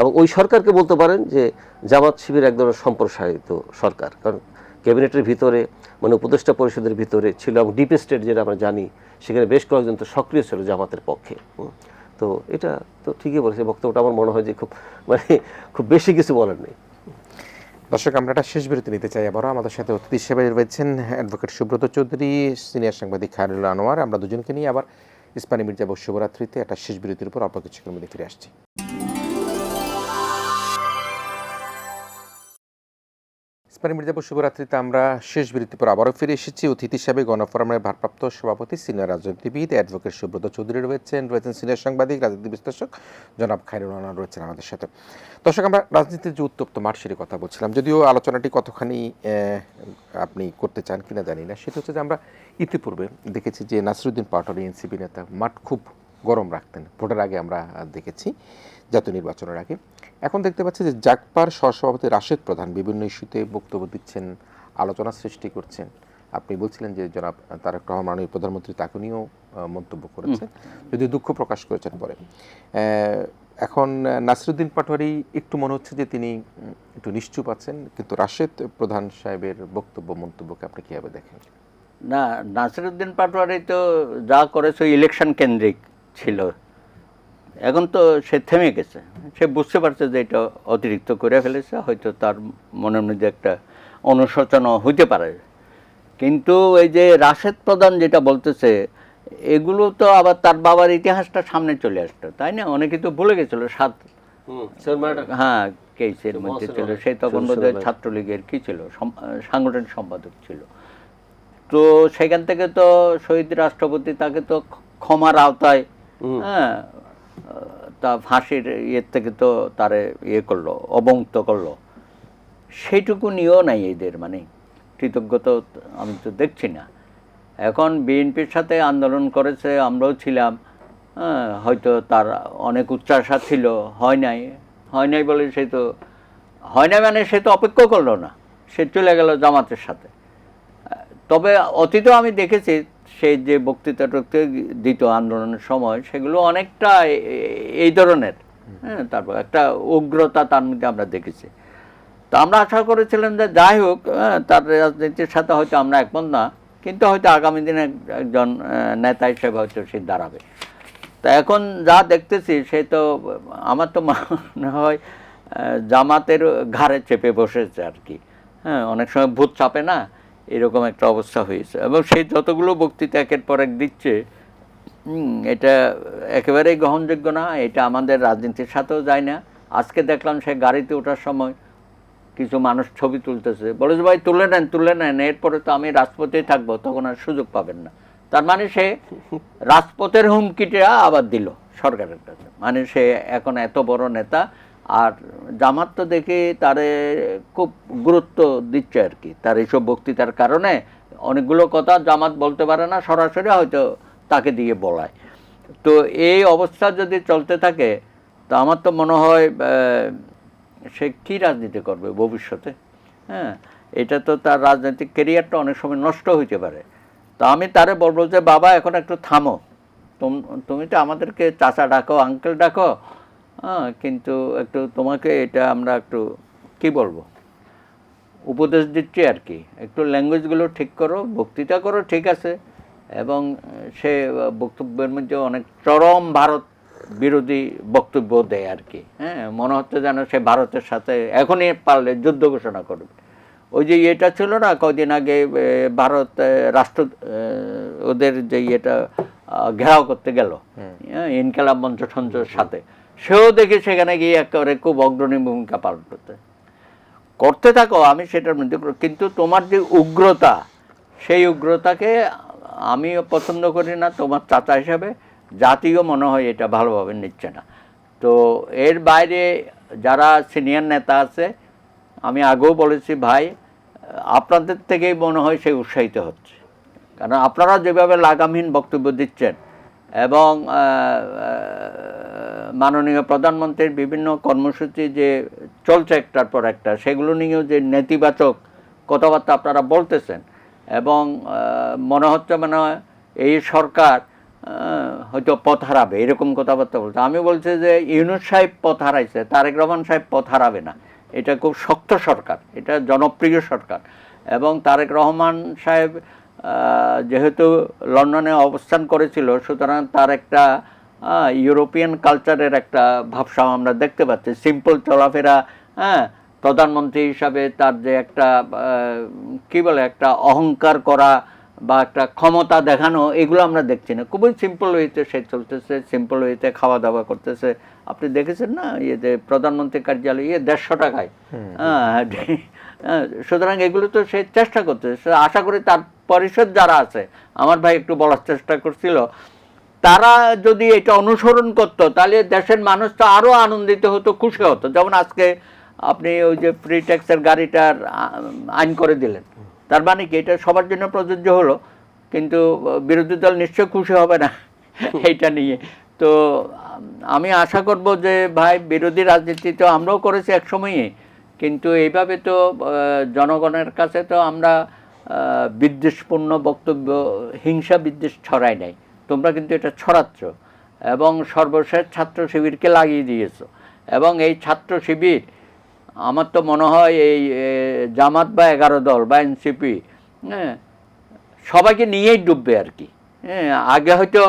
এবং ওই সরকারকে বলতে পারেন যে জামাত শিবির এক ধরনের সম্প্রসারিত সরকার, কারণ ক্যাবিনেটের ভিতরে, মানে উপদেষ্টা পরিষদের ভিতরে ছিল, এবং ডিপ স্টেট যেটা আমরা জানি, সেখানে বেশ কয়েকজন তো সক্রিয় ছিল জামাতের পক্ষে। তো এটা তো ঠিকই বলেছে, বক্তব্যটা আমার মনে হয় যে খুব বেশি কিছু বলার নেই। দর্শক, আমরা একটা শেষ বিরতি নিতে চাই আবারও। আমাদের সাথে অতিথি হিসেবে রয়েছেন অ্যাডভোকেট সুব্রত চৌধুরী, সিনিয়র সাংবাদিক খায়রুল আনোয়ার। আমরা দুজনকে নিয়ে আবার ইস্পানী মির্জাপুর শুভরাত্রিতে একটা শেষ বিরতির উপর অল্প কিছুক্ষণের মধ্যে ফিরে আসছি। ইস্পানী মির্জাপুর শুভরাত্রিতে আমরা শেষ বিরতির পর আবারও ফিরে এসেছি। অতিথি হিসাবে গণফোরামের ভারপ্রাপ্ত সভাপতি, সিনিয়র রাজনীতিবিদ অ্যাডভোকেট সুব্রত চৌধুরী রয়েছেন সিনিয়র সাংবাদিক, রাজনীতি বিশ্লেষক জনাব খায়রুল আনোয়ার রয়েছেন আমাদের সাথে। দর্শক, আমরা রাজনীতির যে উত্তপ্ত মাঠ সেটি কথা বলছিলাম, যদিও আলোচনাটি কতখানি আপনি করতে চান কিনা জানি না। সেটা হচ্ছে যে আমরা ইতিপূর্বে দেখেছি যে নাসিরুদ্দিন পাটোয়ারি এনসিপি নেতা মাঠ খুব গরম রাখতেন ভোটের আগে, আমরা দেখেছি জাতীয় নির্বাচনের আগে। এখন দেখতে পাচ্ছি যে জাগপার সহসভাপতি রাশেদ প্রধান বিভিন্ন ইস্যুতে বক্তব্য দিচ্ছেন, আলোচনা সৃষ্টি করছেন। আপনি বলছিলেন যে জনাব তারেক রহমান মাননীয় প্রধানমন্ত্রী তাকে নিয়েও মন্তব্য করেছেন, যদি দুঃখ প্রকাশ করেছেন পরে। এখন নাসিরুদ্দিন পাটোয়ারি একটু মনে হচ্ছে যে তিনি একটু নিশ্চুপ আছেন, কিন্তু রাশেদ প্রধান সাহেবের বক্তব্য মন্তব্যকে আপনি কীভাবে দেখেন? না, নাসিরুদ্দিন পাটোয়ারি তো যা করেছে ইলেকশন কেন্দ্রিক ছিল, এখন তো সে থেমে গেছে। সে বুঝতে পারছে যে এটা অতিরিক্ত করে ফেলেছে, হয়তো তার মনের মধ্যে একটা অনুশোচনা হইতে পারে। কিন্তু এই যে রাশেদ প্রধান যেটা বলতেছে, এগুলো তো আবার তার বাবার ইতিহাসটা সামনে চলে আসতো, তাই না? অনেকে তো ভুলে গেছিল, হ্যাঁ কেসের মধ্যে ছিল, সেই তখন বোধহয় ছাত্রলীগের কি ছিল, সাংগঠনিক সম্পাদক ছিল। তো সেখান থেকে তো শহীদ রাষ্ট্রপতি তাকে তো ক্ষমার আওতায়, হ্যাঁ, তা ফাঁসির ইয়ের থেকে তো তারে করলো, অবমুক্ত করলো। সেইটুকু নিয়েও নাই এদের, মানে কৃতজ্ঞতা আমি তো দেখছি না। এখন বিএনপির সাথে আন্দোলন করেছে, আমরাও ছিলাম, হ্যাঁ, হয়তো তার অনেক উচ্চাশা ছিল, হয় নাই বলে সে তো হয় নাই, মানে সে তো অপেক্ষা করলো না, সে চলে গেল জামাতের সাথে। তবে অতীতেও আমি দেখেছি সে যে বক্তৃতা দিত আন্দোলনের সময়, সেগুলো অনেকটা এই ধরনের, হ্যাঁ, তারপর একটা উগ্রতা তার মধ্যে আমরা দেখেছি। তো আমরা আশা করেছিলাম যে যাই হোক, তার রাজনীতির সাথে হয়তো আমরা একমত না, কিন্তু হয়তো আগামী দিনে একজন নেতা হিসেবে হয়তো সে দাঁড়াবে। তা এখন যা দেখতেছি, সে তো আমার তো মনে হয় জামাতের ঘাড়ে চেপে বসেছে আর কি। হ্যাঁ, অনেক সময় ভূত চাপে না, এরকম একটা অবস্থা হয়েছে। এবং সেই যতগুলো বক্তৃতা একের পর এক দিচ্ছে, এটা একেবারেই গ্রহণযোগ্য না, এটা আমাদের রাজনীতির সাথেও যায় না। আজকে দেখলাম সে গাড়িতে ওঠার সময় কিছু মানুষ ছবি তুলতেছে, বলে যে ভাই তুলে নেন, এরপরে তো আমি রাজপথেই থাকবো, তখন আর সুযোগ পাবেন না। তার মানে সে রাজপথের হুমকিটা আবার দিল সরকারের কাছে, মানে সে এখন এত বড় নেতা। আর জামাত তো দেখি তারে খুব গুরুত্ব দিচ্ছে আর কি, তার এইসব বক্তৃতার কারণে অনেকগুলো কথা জামাত বলতে পারে না সরাসরি, হয়তো তাকে দিয়ে বলায়। তো এই অবস্থা যদি চলতে থাকে, তো আমার তো মনে হয় সে কী রাজনীতি করবে ভবিষ্যতে। হ্যাঁ, এটা তো তার রাজনৈতিক ক্যারিয়ারটা অনেক সময় নষ্ট হইতে পারে। তো আমি তারে বলবো যে বাবা, এখন একটু থামো, তুমি তো আমাদেরকে চাচা ডাকো, আঙ্কেল ডাকো, কিন্তু একটু তোমাকে এটা আমরা একটু কি বলবো উপদেশ দিচ্ছি আর কি, একটু ল্যাঙ্গুয়েজগুলো ঠিক করো, বক্তৃতা করো ঠিক আছে, এবং সে বক্তব্যের মধ্যে অনেক চরম ভারত বিরোধী বক্তব্য দেয় আর কি। হ্যাঁ, মনে হচ্ছে যেন সে ভারতের সাথে এখনই পারলে যুদ্ধ ঘোষণা করবে। ওই যে ইয়েটা ছিল না কদিন আগে, ভারত রাষ্ট্র ওদের যে ইয়েটা ঘেরাও করতে গেল ইনকালাব মঞ্চ সঞ্চয়ের সাথে, সেও দেখি সেখানে গিয়ে একেবারে খুব অগ্রণী ভূমিকা পালন করতে থাকো, আমি সেটার মধ্যে। কিন্তু তোমার যে উগ্রতা, সেই উগ্রতাকে আমিও পছন্দ করি না তোমার চাচা হিসাবে, জাতীয় মনে হয় এটা ভালোভাবে নিচ্ছে না। তো এর বাইরে যারা সিনিয়র নেতা আছে, আমি আগেও বলেছি ভাই, আপনাদের থেকেই মনে হয় সে উৎসাহিত হচ্ছে, কারণ আপনারা যেভাবে লাগামহীন বক্তব্য দিচ্ছেন এবং মাননীয় প্রধানমন্ত্রীর বিভিন্ন কর্মসূচি যে চলছে একটার পর একটা, সেগুলো নিয়েও যে নেতিবাচক কথাবার্তা আপনারা বলতেছেন, এবং মনে হচ্ছে মানে এই সরকার হয়তো পথ হারাবে এরকম কথাবার্তা বলছে। আমি বলছি যে ইউনূস সাহেব পথ হারাইছে, তারেক রহমান সাহেব পথ হারাবে না। এটা খুব শক্ত সরকার, এটা জনপ্রিয় সরকার, এবং তারেক রহমান সাহেব যেহেতু লন্ডনে অবস্থান করেছিল, সুতরাং তার একটা ইউরোপিয়ান কালচারের একটা ভাবসাব আমরা দেখতে পাচ্ছি। সিম্পল চলাফেরা, হ্যাঁ, প্রধানমন্ত্রী হিসাবে তার যে একটা কি বলে একটা অহংকার করা বা একটা ক্ষমতা দেখানো, এগুলো আমরা দেখছি না। খুবই সিম্পল ওয়েতে সে চলতেছে, সিম্পল ওয়েতে খাওয়া দাওয়া করতেছে। আপনি দেখেছেন না ইয়েতে প্রধানমন্ত্রী কার্যালয় 150 টাকায়, সুতরাং এগুলো তো সে চেষ্টা করতেছে। আশা করি তার পরিষদ যারা আছে, আমার ভাই একটু বলার চেষ্টা করছিল, তারা যদি এটা অনুসরণ করতো তাহলে দেশের মানুষ তো আরও আনন্দিত হতো, খুশি হতো। যেমন আজকে আপনি ওই যে ফ্রি ট্যাক্সের গাড়িটার আইন করে দিলেন, তার মানে কি এটা সবার জন্য প্রযোজ্য হলো, কিন্তু বিরোধী দল নিশ্চয় খুশি হবে না এইটা নিয়ে। তো আমি আশা করব যে ভাই, বিরোধী রাজনীতি তো আমরাও করেছি এক সময়ই, কিন্তু এইভাবে তো জনগণের কাছে তো আমরা বিদ্বেষপূর্ণ বক্তব্য, হিংসা বিদ্বেষ ছড়াই নাই। তোমরা কিন্তু এটা ছড়াচ্ছ, এবং সর্বশেষ ছাত্র শিবিরকে লাগিয়ে দিয়েছো। এবং এই ছাত্র শিবির আমার তো মনে হয় এই জামাত বা 11 দল বা এনসিপি, হ্যাঁ, সবাইকে নিয়েই ডুববে আর কি। হ্যাঁ, আগে হয়তো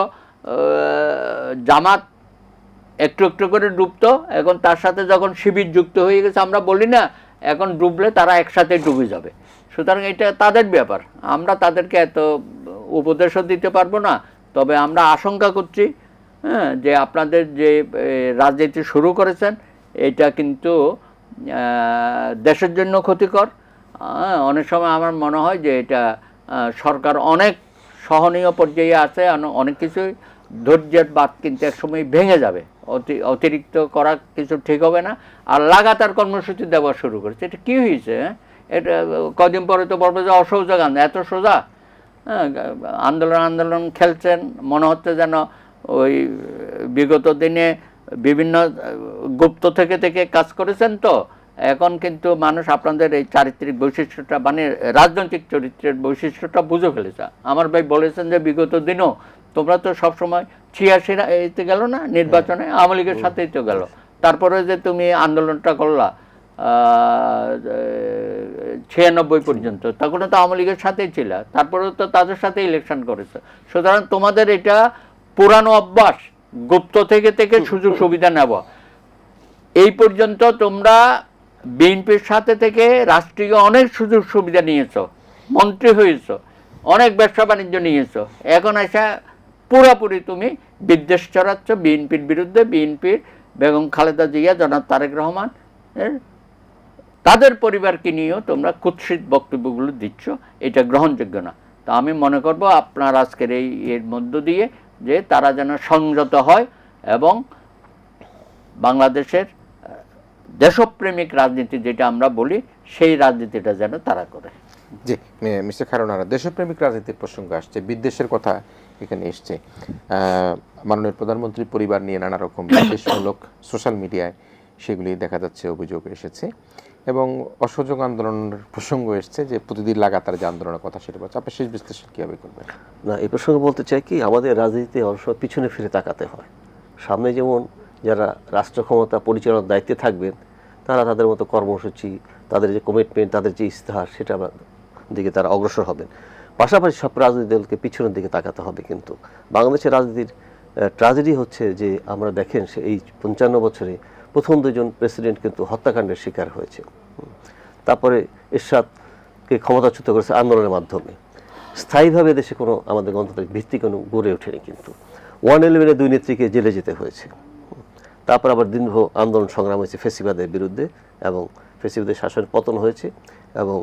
জামাত একটু একটু করে ডুবতো, এখন তার সাথে যখন শিবির যুক্ত হয়ে গেছে, আমরা বলি না এখন ডুবলে তারা একসাথে ডুবে যাবে। সুতরাং এটা তাদের ব্যাপার, আমরা তাদেরকে এত উপদেশও দিতে পারবো না। তবে আমরা আশঙ্কা করছি, হ্যাঁ, যে আপনাদের যে রাজনীতি শুরু করেছেন, এটা কিন্তু দেশের জন্য ক্ষতিকর। অনেক সময় আমার মনে হয় যে এটা সরকার অনেক সহনীয় পর্যায়ে আছে, অনেক কিছুই ধৈর্যের বাঁধ কিন্তু একসময় ভেঙে যাবে, অতিরিক্ত করা কিছু ঠিক হবে না। আর লাগাতার কর্মসূচি দেওয়া শুরু করেছে, এটা কী হয়েছে? এটা কদিন পরে তো বলবো যে অসহযোগ আন্দোলন, এত সোজা? হ্যাঁ, আন্দোলন খেলছেন, মনে হচ্ছে যেন ওই বিগত দিনে বিভিন্ন গুপ্ত থেকে কাজ করেছেন। তো এখন কিন্তু মানুষ আপনাদের এই চারিত্রিক বৈশিষ্ট্যটা, মানে রাজনৈতিক চরিত্রের বৈশিষ্ট্যটা বুঝে ফেলেছে। আমার ভাই বলেছেন যে বিগত দিনও তোমরা তো সবসময় 86 গেল না নির্বাচনে, আওয়ামী লীগের সাথেই তো গেল। তারপরে যে তুমি আন্দোলনটা করলা 96 পর্যন্ত, তখন তো আওয়ামী লীগের সাথেই ছিল, তারপরেও তো তাদের সাথে ইলেকশন করেছে। সুতরাং তোমাদের এটা পুরানো অভ্যাস, গুপ্ত থেকে সুযোগ সুবিধা নেব। এই পর্যন্ত তোমরা বিএনপির সাথে থেকে রাষ্ট্রীয় অনেক সুযোগ সুবিধা নিয়েছ, মন্ত্রী হয়েছ, অনেক ব্যবসা বাণিজ্য নিয়েছ। এখন এসে পুরোপুরি তুমি বিদ্বেষ ছড়াচ্ছ বিএনপির বিরুদ্ধে। বিএনপির বেগম খালেদা জিয়া, জনাব তারেক রহমান, তাদের পরিবারকে নিয়েও তোমরা কুৎসিত বক্তব্যগুলো দিচ্ছ, এটা গ্রহণযোগ্য না। তো আমি মনে করব আপনার আজকের এর মধ্য দিয়ে যে তারা যেন সংযত হয় এবং বাংলাদেশের দেশপ্রেমিক রাজনীতি যেটা আমরা বলি, সেই রাজনীতিটা যেন তারা করে। জি, মিস্টার খায়রুন, দেশপ্রেমিক রাজনীতির প্রসঙ্গ আসছে, বিদ্বেষের কথা এখানে এসছে। মাননীয় প্রধানমন্ত্রীর পরিবার নিয়ে নানা রকম বিদ্বেষমূলক সোশ্যাল মিডিয়ায় সেগুলি দেখা যাচ্ছে, অভিযোগ এসেছে, এবং অসহযোগ আন্দোলনের প্রসঙ্গ এসছে, যে প্রতিদিন লাগাতার যে আন্দোলনের কথা সেটা বলছে। আপনি শেষ বিশ্লেষণ কীভাবে করবেন? না, এই প্রসঙ্গে বলতে চাই কি, আমাদের রাজনীতিতে অবশ্য পিছনে ফিরে তাকাতে হয়। সামনে যেমন যারা রাষ্ট্র ক্ষমতা পরিচালনার দায়িত্বে থাকবেন তারা তাদের মতো কর্মসূচি, তাদের যে কমিটমেন্ট, তাদের যে ইস্তেহার, সেটা দিকে তারা অগ্রসর হবেন। পাশাপাশি সব রাজনৈতিক দলকে পিছনের দিকে তাকাতে হবে। কিন্তু বাংলাদেশের রাজনীতির ট্র্যাজেডি হচ্ছে যে আমরা দেখেন এই 55 বছরে প্রথম দুজন প্রেসিডেন্ট কিন্তু হত্যাকাণ্ডের শিকার হয়েছে। তারপরে এরশাদকে ক্ষমতাচ্যুত করেছে আন্দোলনের মাধ্যমে। স্থায়ীভাবে দেশে কোনো আমাদের গণতান্ত্রিক ভিত্তি কোনো গড়ে ওঠেনি। কিন্তু 111-এ 2 নেত্রীকে জেলে যেতে হয়েছে। তারপর আবার দীর্ঘ আন্দোলন সংগ্রাম হয়েছে ফ্যাসিবাদের বিরুদ্ধে, এবং ফ্যাসিবাদের শাসনের পতন হয়েছে, এবং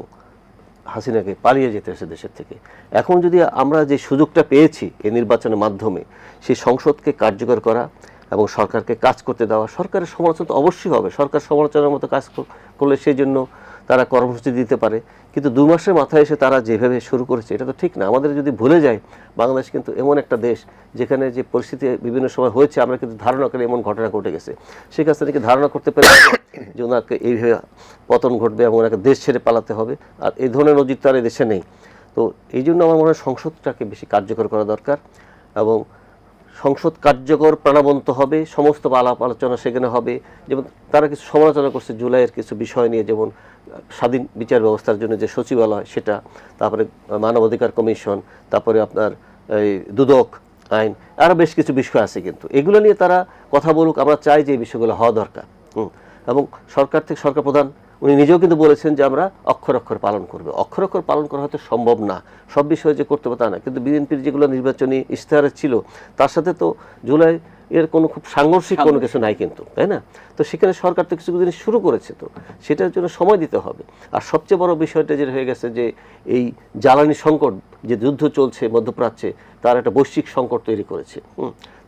হাসিনাকে পালিয়ে যেতে হয়েছে দেশের থেকে। এখন যদি আমরা যে সুযোগটা পেয়েছি এই নির্বাচনের মাধ্যমে, সেই সংসদকে কার্যকর করা এবং সরকারকে কাজ করতে দেওয়া, সরকারের সমালোচনা তো অবশ্যই হবে। সরকার সমালোচনার মতো কাজ করলে সেই জন্য তারা কর্মসূচি দিতে পারে, কিন্তু 2 মাসের মাথায় এসে তারা যেভাবে শুরু করেছে এটা তো ঠিক না। আমাদের যদি ভুলে যাই, বাংলাদেশ কিন্তু এমন একটা দেশ যেখানে যে পরিস্থিতি বিভিন্ন সময় হয়েছে আমরা কিন্তু ধারণা করে এমন ঘটনা ঘটে গেছে। শেখ হাসিনাকে ধারণা করতে পেরে যে ওনাকে এইভাবে পতন ঘটবে এবং ওনাকে দেশ ছেড়ে পালাতে হবে, আর এই ধরনের নজির তো আর এই দেশে নেই। তো এই জন্য আমার মনে হয় সংসদটাকে বেশি কার্যকর করা দরকার, এবং সংসদ কার্যকর প্রাণবন্ত হবে, সমস্ত আলাপ আলোচনা সেখানে হবে। যেমন তারা কিছু সমালোচনা করছে জুলাইয়ের কিছু বিষয় নিয়ে, যেমন স্বাধীন বিচার ব্যবস্থার জন্য যে সচিবালয় সেটা, তারপরে মানবাধিকার কমিশন, তারপরে আপনার এই দুদক আইন, আরও বেশ কিছু বিষয় আছে। কিন্তু এগুলো নিয়ে তারা কথা বলুক, আমরা চাই যে এই বিষয়গুলো হওয়া দরকার। এবং সরকার থেকে সরকার প্রধান উনি নিজেও কিন্তু বলেছেন যে আমরা অক্ষর অক্ষর পালন করবে। অক্ষর অক্ষর পালন করা হয়তো সম্ভব না, সব বিষয়ে যে করতে হবে তা না, কিন্তু বিএনপির যেগুলো নির্বাচনী ইশতেহারে ছিল তার সাথে তো জুলাই এর কোনো খুব সাংঘর্ষিক কোনো কিছু নাই কিন্তু, তাই না? তো সেখানে সরকার তো কিছু জিনিস শুরু করেছে, তো সেটার জন্য সময় দিতে হবে। আর সবচেয়ে বড় বিষয়টা যেটা হয়ে গেছে যে এই জ্বালানি সংকট, যে যুদ্ধ চলছে মধ্যপ্রাচ্যে, তার একটা বৈশ্বিক সংকট তৈরি করেছে।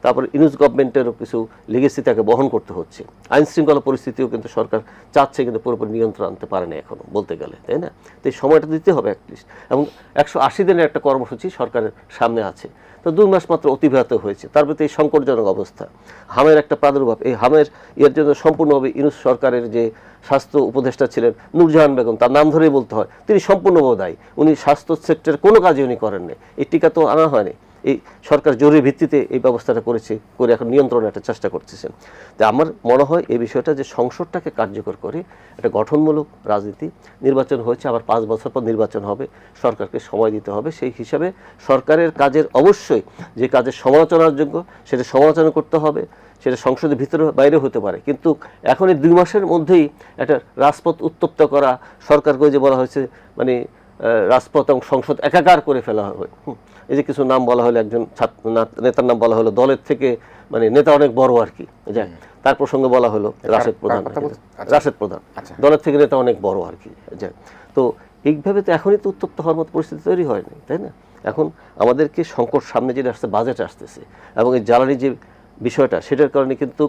তারপরে ইউনুস গভর্নমেন্টেরও কিছু লিগেসি তাকে বহন করতে হচ্ছে। আইন শৃঙ্খলা পরিস্থিতিও কিন্তু সরকার চাচ্ছে, কিন্তু পুরোপুরি নিয়ন্ত্রণ আনতে পারে না এখনো বলতে গেলে, তাই না? তো এই সময়টা দিতে হবে অ্যাটলিস্ট। এবং 180 দিনের একটা কর্মসূচি সরকারের সামনে আছে, তো 2 মাস মাত্র অতিবাহিত হয়েছে, তার ভিতরে এই সংকটজনক অবস্থা, হামের একটা প্রাদুর্ভাব। এই হামের এর জন্য সম্পূর্ণভাবে ইউনুস সরকারের যে স্বাস্থ্য উপদেষ্টা ছিলেন নূরজাহান বেগম, তার নাম ধরেই বলতে হয়, তিনি সম্পূর্ণভাবে দায়ী। উনি স্বাস্থ্য সেক্টরের কোনো কাজই উনি করেন নাই। এই টিকা তো আনা হয়নি, এই সরকার জরুরি ভিত্তিতে এই ব্যবস্থাটা করেছে, করে এখন নিয়ন্ত্রণের একটা চেষ্টা করতেছেন। তো আমার মনে হয় এই বিষয়টা যে সংসদটাকে কার্যকর করে একটা গঠনমূলক রাজনীতি, নির্বাচন হয়েছে, আবার 5 বছর পর নির্বাচন হবে, সরকারকে সময় দিতে হবে। সেই হিসাবে সরকারের কাজের অবশ্যই যে কাজের সমালোচনার যোগ্য সেটা সমালোচনা করতে হবে, সেটা সংসদের ভিতরে বাইরে হতে পারে। কিন্তু এখন এই 2 মাসের মধ্যেই একটা রাজপথ উত্তপ্ত করা, সরকারকে যে বলা হয়েছে মানে রাজপথ এবং সংসদ একাকার করে ফেলা হবে। এই যে কিছু নাম বলা হলো, একজন নেতার নাম বলা হলো, দলের থেকে মানে নেতা অনেক বড় আর কি, তার প্রসঙ্গে বলা হলো রাশেদ প্রধান, দলের থেকে নেতা অনেক বড় আর কি। তো এইভাবে তো এখনই তো উত্তপ্ত হওয়ার মতো পরিস্থিতি তৈরি হয়নি, তাই না? এখন আমাদেরকে সংকট সামনে যেটা আসছে, বাজেট আসতেছে, এবং এই জ্বালানি যে বিষয়টা, সেটার কারণে কিন্তু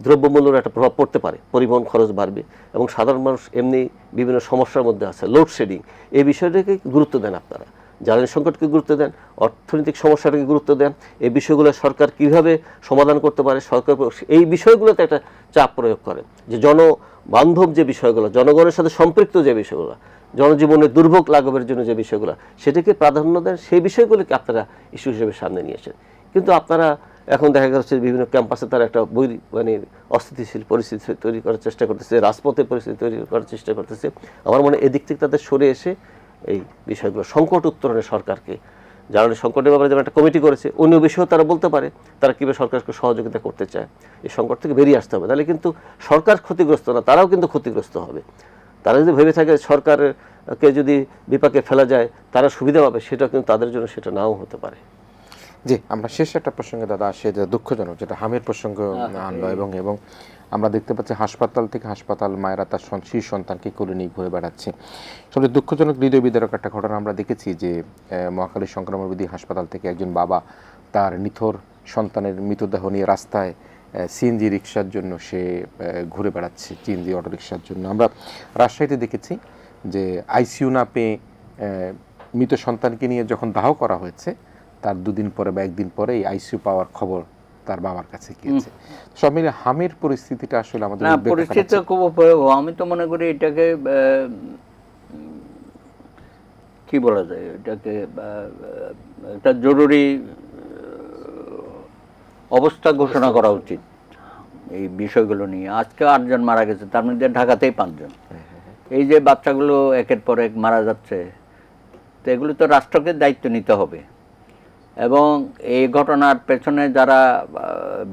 দ্রব্যমূল্যের একটা প্রভাব পড়তে পারে, পরিবহন খরচ বাড়বে, এবং সাধারণ মানুষ এমনি বিভিন্ন সমস্যার মধ্যে আছে, লোডশেডিং, এই বিষয়টাকে গুরুত্ব দেন আপনারা, জ্বালানি সংকটকে গুরুত্ব দেন, অর্থনৈতিক সমস্যাটাকে গুরুত্ব দেন, এই বিষয়গুলো সরকার কিভাবে সমাধান করতে পারে, সরকার এই বিষয়গুলোতে একটা চাপ প্রয়োগ করে, যে জনবান্ধব যে বিষয়গুলো, জনগণের সাথে সম্পৃক্ত যে বিষয়গুলো, জনজীবনের দুর্ভোগ লাঘবের জন্য যে বিষয়গুলো, সেটাকে প্রাধান্য দেন, সেই বিষয়গুলোকে আপনারা ইস্যু হিসেবে সামনে নিয়ে আসেন। কিন্তু আপনারা এখন দেখা যাচ্ছে বিভিন্ন ক্যাম্পাসে তারা একটা মানে অস্থিতিশীল পরিস্থিতি তৈরি করার চেষ্টা করতেছে, রাজপথের পরিস্থিতি তৈরি করার চেষ্টা করতেছে। আমার মনে হয় এদিক থেকে তাদের সরে এসে এই বিষয়গুলো সংকট উত্তরণে সরকারকে, জ্বালানি সংকটের ব্যাপারে যেমন একটা কমিটি করেছে, অন্য বিষয়েও তারা বলতে পারে তারা কীভাবে সরকারকে সহযোগিতা করতে চায়। এই সংকট থেকে বেরিয়ে আসতে হবে, তাহলে কিন্তু সরকার ক্ষতিগ্রস্ত না, তারাও কিন্তু ক্ষতিগ্রস্ত হবে। তারা যদি ভেবে থাকে সরকারকে যদি বিপাকে ফেলা যায় তারা সুবিধা পাবে, সেটা কিন্তু তাদের জন্য সেটা নাও হতে পারে। জি, আমরা শেষ একটা প্রসঙ্গে দাদা আসে, যে দুঃখজনক, যেটা হামের প্রসঙ্গ আনলো, এবং আমরা দেখতে পাচ্ছি হাসপাতাল থেকে হাসপাতাল মায়েরা তার শিশু সন্তানকে কোলে নিয়ে ঘুরে বেড়াচ্ছে। সবচেয়ে দুঃখজনক, হৃদয় বিদারক একটা ঘটনা আমরা দেখেছি, যে মহাখালী সংক্রমণবিধি হাসপাতাল থেকে একজন বাবা তার নিথর সন্তানের মৃতদেহ নিয়ে রাস্তায় সিএনজি রিক্সার জন্য সে ঘুরে বেড়াচ্ছে, সিএনজি অটো রিক্সার জন্য। আমরা রাজশাহীতে দেখেছি যে আইসিইউ না পেয়ে মৃত সন্তানকে নিয়ে যখন দাহ করা হয়েছে, তার 2 দিন পরে বা 1 দিন পরে এই আইসিইউ পাওয়ার খবর তার বাবার কাছে গিয়েছে। সব মিলে হামের পরিস্থিতিটা আসলে আমাদের পরিস্থিতি খুব ভয়াবহ। আমি তো মনে করি এটাকে কি বলা যায়, এটাকে একটা জরুরি অবস্থা ঘোষণা করা উচিত। এই বিষয়গুলো নিয়ে। আজকে 8 জন মারা গেছে, তার মধ্যে ঢাকাতেই 5 জন। এই যে বাচ্চাগুলো একের পর এক মারা যাচ্ছে, তো এগুলো তো রাষ্ট্রকে দায়িত্ব নিতে হবে। এবং এই ঘটনার পেছনে যারা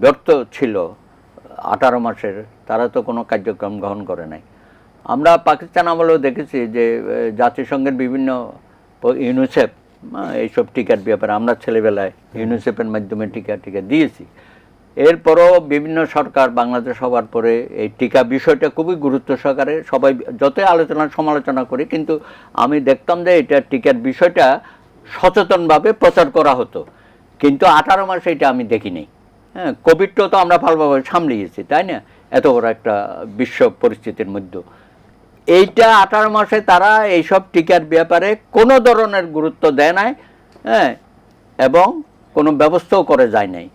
ব্যর্থ ছিল 18 মাসের, তারা তো কোনো কার্যক্রম গ্রহণ করে নাই। আমরা পাকিস্তান আমলেও দেখেছি যে জাতিসংঘের বিভিন্ন ইউনিসেফ এইসব টিকার ব্যাপারে আমরা ছেলেবেলায় ইউনিসেফের মাধ্যমে টিকা দিয়েছি। এরপরও বিভিন্ন সরকার বাংলাদেশ হওয়ার পরে এই টিকা বিষয়টা খুবই গুরুত্ব সহকারে সবাই যতই আলোচনা সমালোচনা করি, কিন্তু আমি দেখতাম যে এটা টিকার বিষয়টা সচেতনভাবে প্রচার করা হতো। কিন্তু 18 মাসে এটা আমি দেখিনি। হ্যাঁ, কোভিডটাও তো আমরা ভালোভাবে সামলিয়েছি, তাই না, এত বড় একটা বিশ্ব পরিস্থিতির মধ্যে। এইটা 18 মাসে তারা এইসব টিকার ব্যাপারে কোনো ধরনের গুরুত্ব দেয় নাই, হ্যাঁ, এবং কোনো ব্যবস্থাও করে যায় নাই।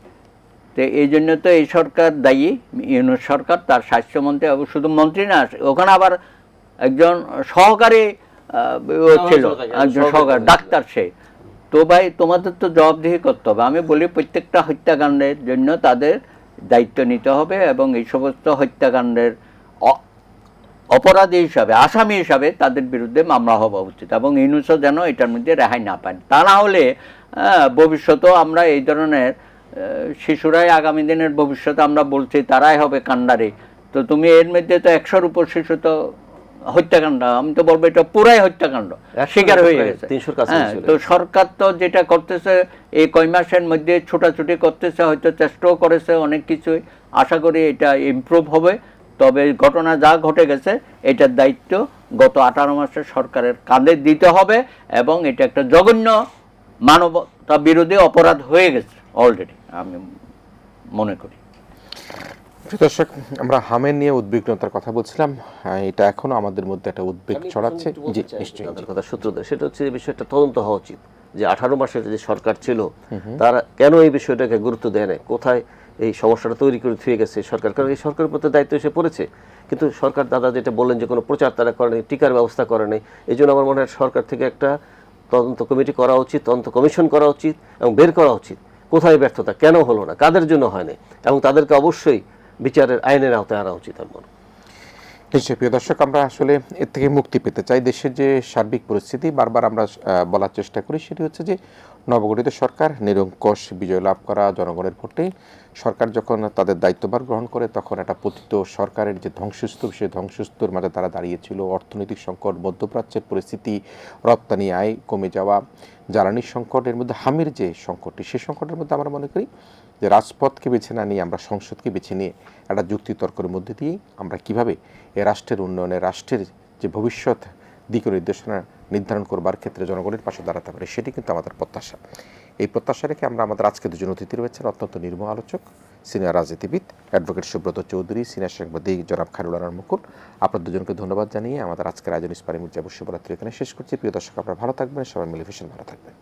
তো এই জন্য তো এই সরকার দায়ী, ইউনূস সরকার, তার স্বাস্থ্যমন্ত্রী, শুধু মন্ত্রী না, ওখানে আবার একজন সহকারী ছিল, একজন সহকারী ডাক্তার সে। তো ভাই, তোমাদের তো জবাবদিহি করতে হবে। আমি বলি প্রত্যেকটা হত্যাকাণ্ডের জন্য তাদের দায়িত্ব নিতে হবে এবং এই সমস্ত হত্যাকাণ্ডের অপরাধী হিসাবে, আসামি হিসাবে তাদের বিরুদ্ধে মামলা হওয়া উচিত এবং ইউনূসও যেন এটার মধ্যে রেহাই না পায়। তা না হলে ভবিষ্যতেও আমরা এই ধরনের শিশুরাই আগামী দিনের ভবিষ্যতে আমরা বলছি তারাই হবে কাণ্ডারি। তো তুমি এর মধ্যে তো 100-র উপর শিশু তো হত্যাকাণ্ড, আমি তো বলবো এটা পুরাই হত্যাকাণ্ড শিকার হয়ে গেছে। হ্যাঁ, তো সরকার তো যেটা করতেছে এই কয় মাসের মধ্যে ছোটাছুটি করতেছে, হয়তো চেষ্টাও করেছে অনেক কিছুই। আশা করি এটা ইমপ্রুভ হবে। তবে ঘটনা যা ঘটে গেছে এটার দায়িত্ব গত 18 মাসের সরকারের কাঁধে দিতে হবে এবং এটা একটা জঘন্য মানবতা বিরোধী অপরাধ হয়ে গেছে অলরেডি, আমি মনে করি। দর্শক, আমরা হামের নিয়ে উদ্বিগ্নতার কথা বলছিলাম, এটা এখনো আমাদের মধ্যে একটা উদ্বেগ ছড়াচ্ছে। জি, নিশ্চয়ই কথা সূত্রধর, সেটা হচ্ছে এই বিষয়টা তদন্ত হওয়া উচিত যে 18 মাসের যে সরকার ছিল তারা কেন এই বিষয়টাকে গুরুত্ব দেয় না, কোথায় এই সমস্যাটা তৈরি করে থুয়ে গেছে সরকার। কারণ এই সরকারের প্রতি দায়িত্ব এসে পড়েছে, কিন্তু সরকার দাদা যেটা বললেন যে কোনো প্রচার তারা করে নেই, টিকার ব্যবস্থা করে নেই। এই জন্য আমার মনে হয় সরকার থেকে একটা তদন্ত কমিটি করা উচিত, তদন্ত কমিশন করা উচিত এবং বের করা উচিত কোথায় ব্যর্থতা, কেন হলো না, কাদের জন্য হয়নি, এবং তাদেরকে অবশ্যই বিচারের আইনের আওতায় আনা উচিত। আমার মনে নিশ্চয়ই। প্রিয় দর্শক, আমরা আসলে এর থেকে মুক্তি পেতে চাই। দেশের যে সার্বিক পরিস্থিতি বারবার আমরা বলার চেষ্টা করি, সেটি হচ্ছে যে নবগঠিত সরকার নিরঙ্কুশ বিজয় লাভ করা জনগণের ভোটে সরকার যখন তাদের দায়িত্বভার গ্রহণ করে, তখন একটা পতিত সরকারের যে ধ্বংসস্তূপ, সেই ধ্বংসস্তূপের মাঝে তারা দাঁড়িয়েছিল। অর্থনৈতিক সংকট, মধ্যপ্রাচ্যের পরিস্থিতি, রপ্তানি আয় কমে যাওয়া, জ্বালানি সংকটের মধ্যে হামির যে সংকটটি, সেই সংকটের মধ্যে আমরা মনে করি যে রাজপথকে বেছে না নিয়ে আমরা সংসদকে বেছে নিয়ে একটা যুক্তিতর্কের মধ্যে দিয়েই আমরা কিভাবে এ রাষ্ট্রের উন্নয়নে, রাষ্ট্রের যে ভবিষ্যৎ দিক নির্দেশনা নির্ধারণ করবার ক্ষেত্রে জনগণের পাশে দাঁড়াতে পারে, সেটি কিন্তু আমাদের প্রত্যাশা। এই প্রত্যাশা রেখে আমরা আমাদের আজকে দুজন অতিথি রয়েছেন, অত্যন্ত নির্মম আলোচক, সিনিয়র রাজনীতিবিদ অ্যাডভোকেট সুব্রত চৌধুরী, সিনিয়র সাংবাদিক জনাব খায়রুল আনার মুকুল। আপনার দুজনকে ধন্যবাদ জানিয়ে আমাদের আজকের আয়োজন ইস্পারি মির্জা শুভরাত্রি এখানে শেষ করছি। প্রিয় দর্শক, আপনারা ভালো থাকবেন, সবাই মিলে ভীষণ ভালো থাকবেন।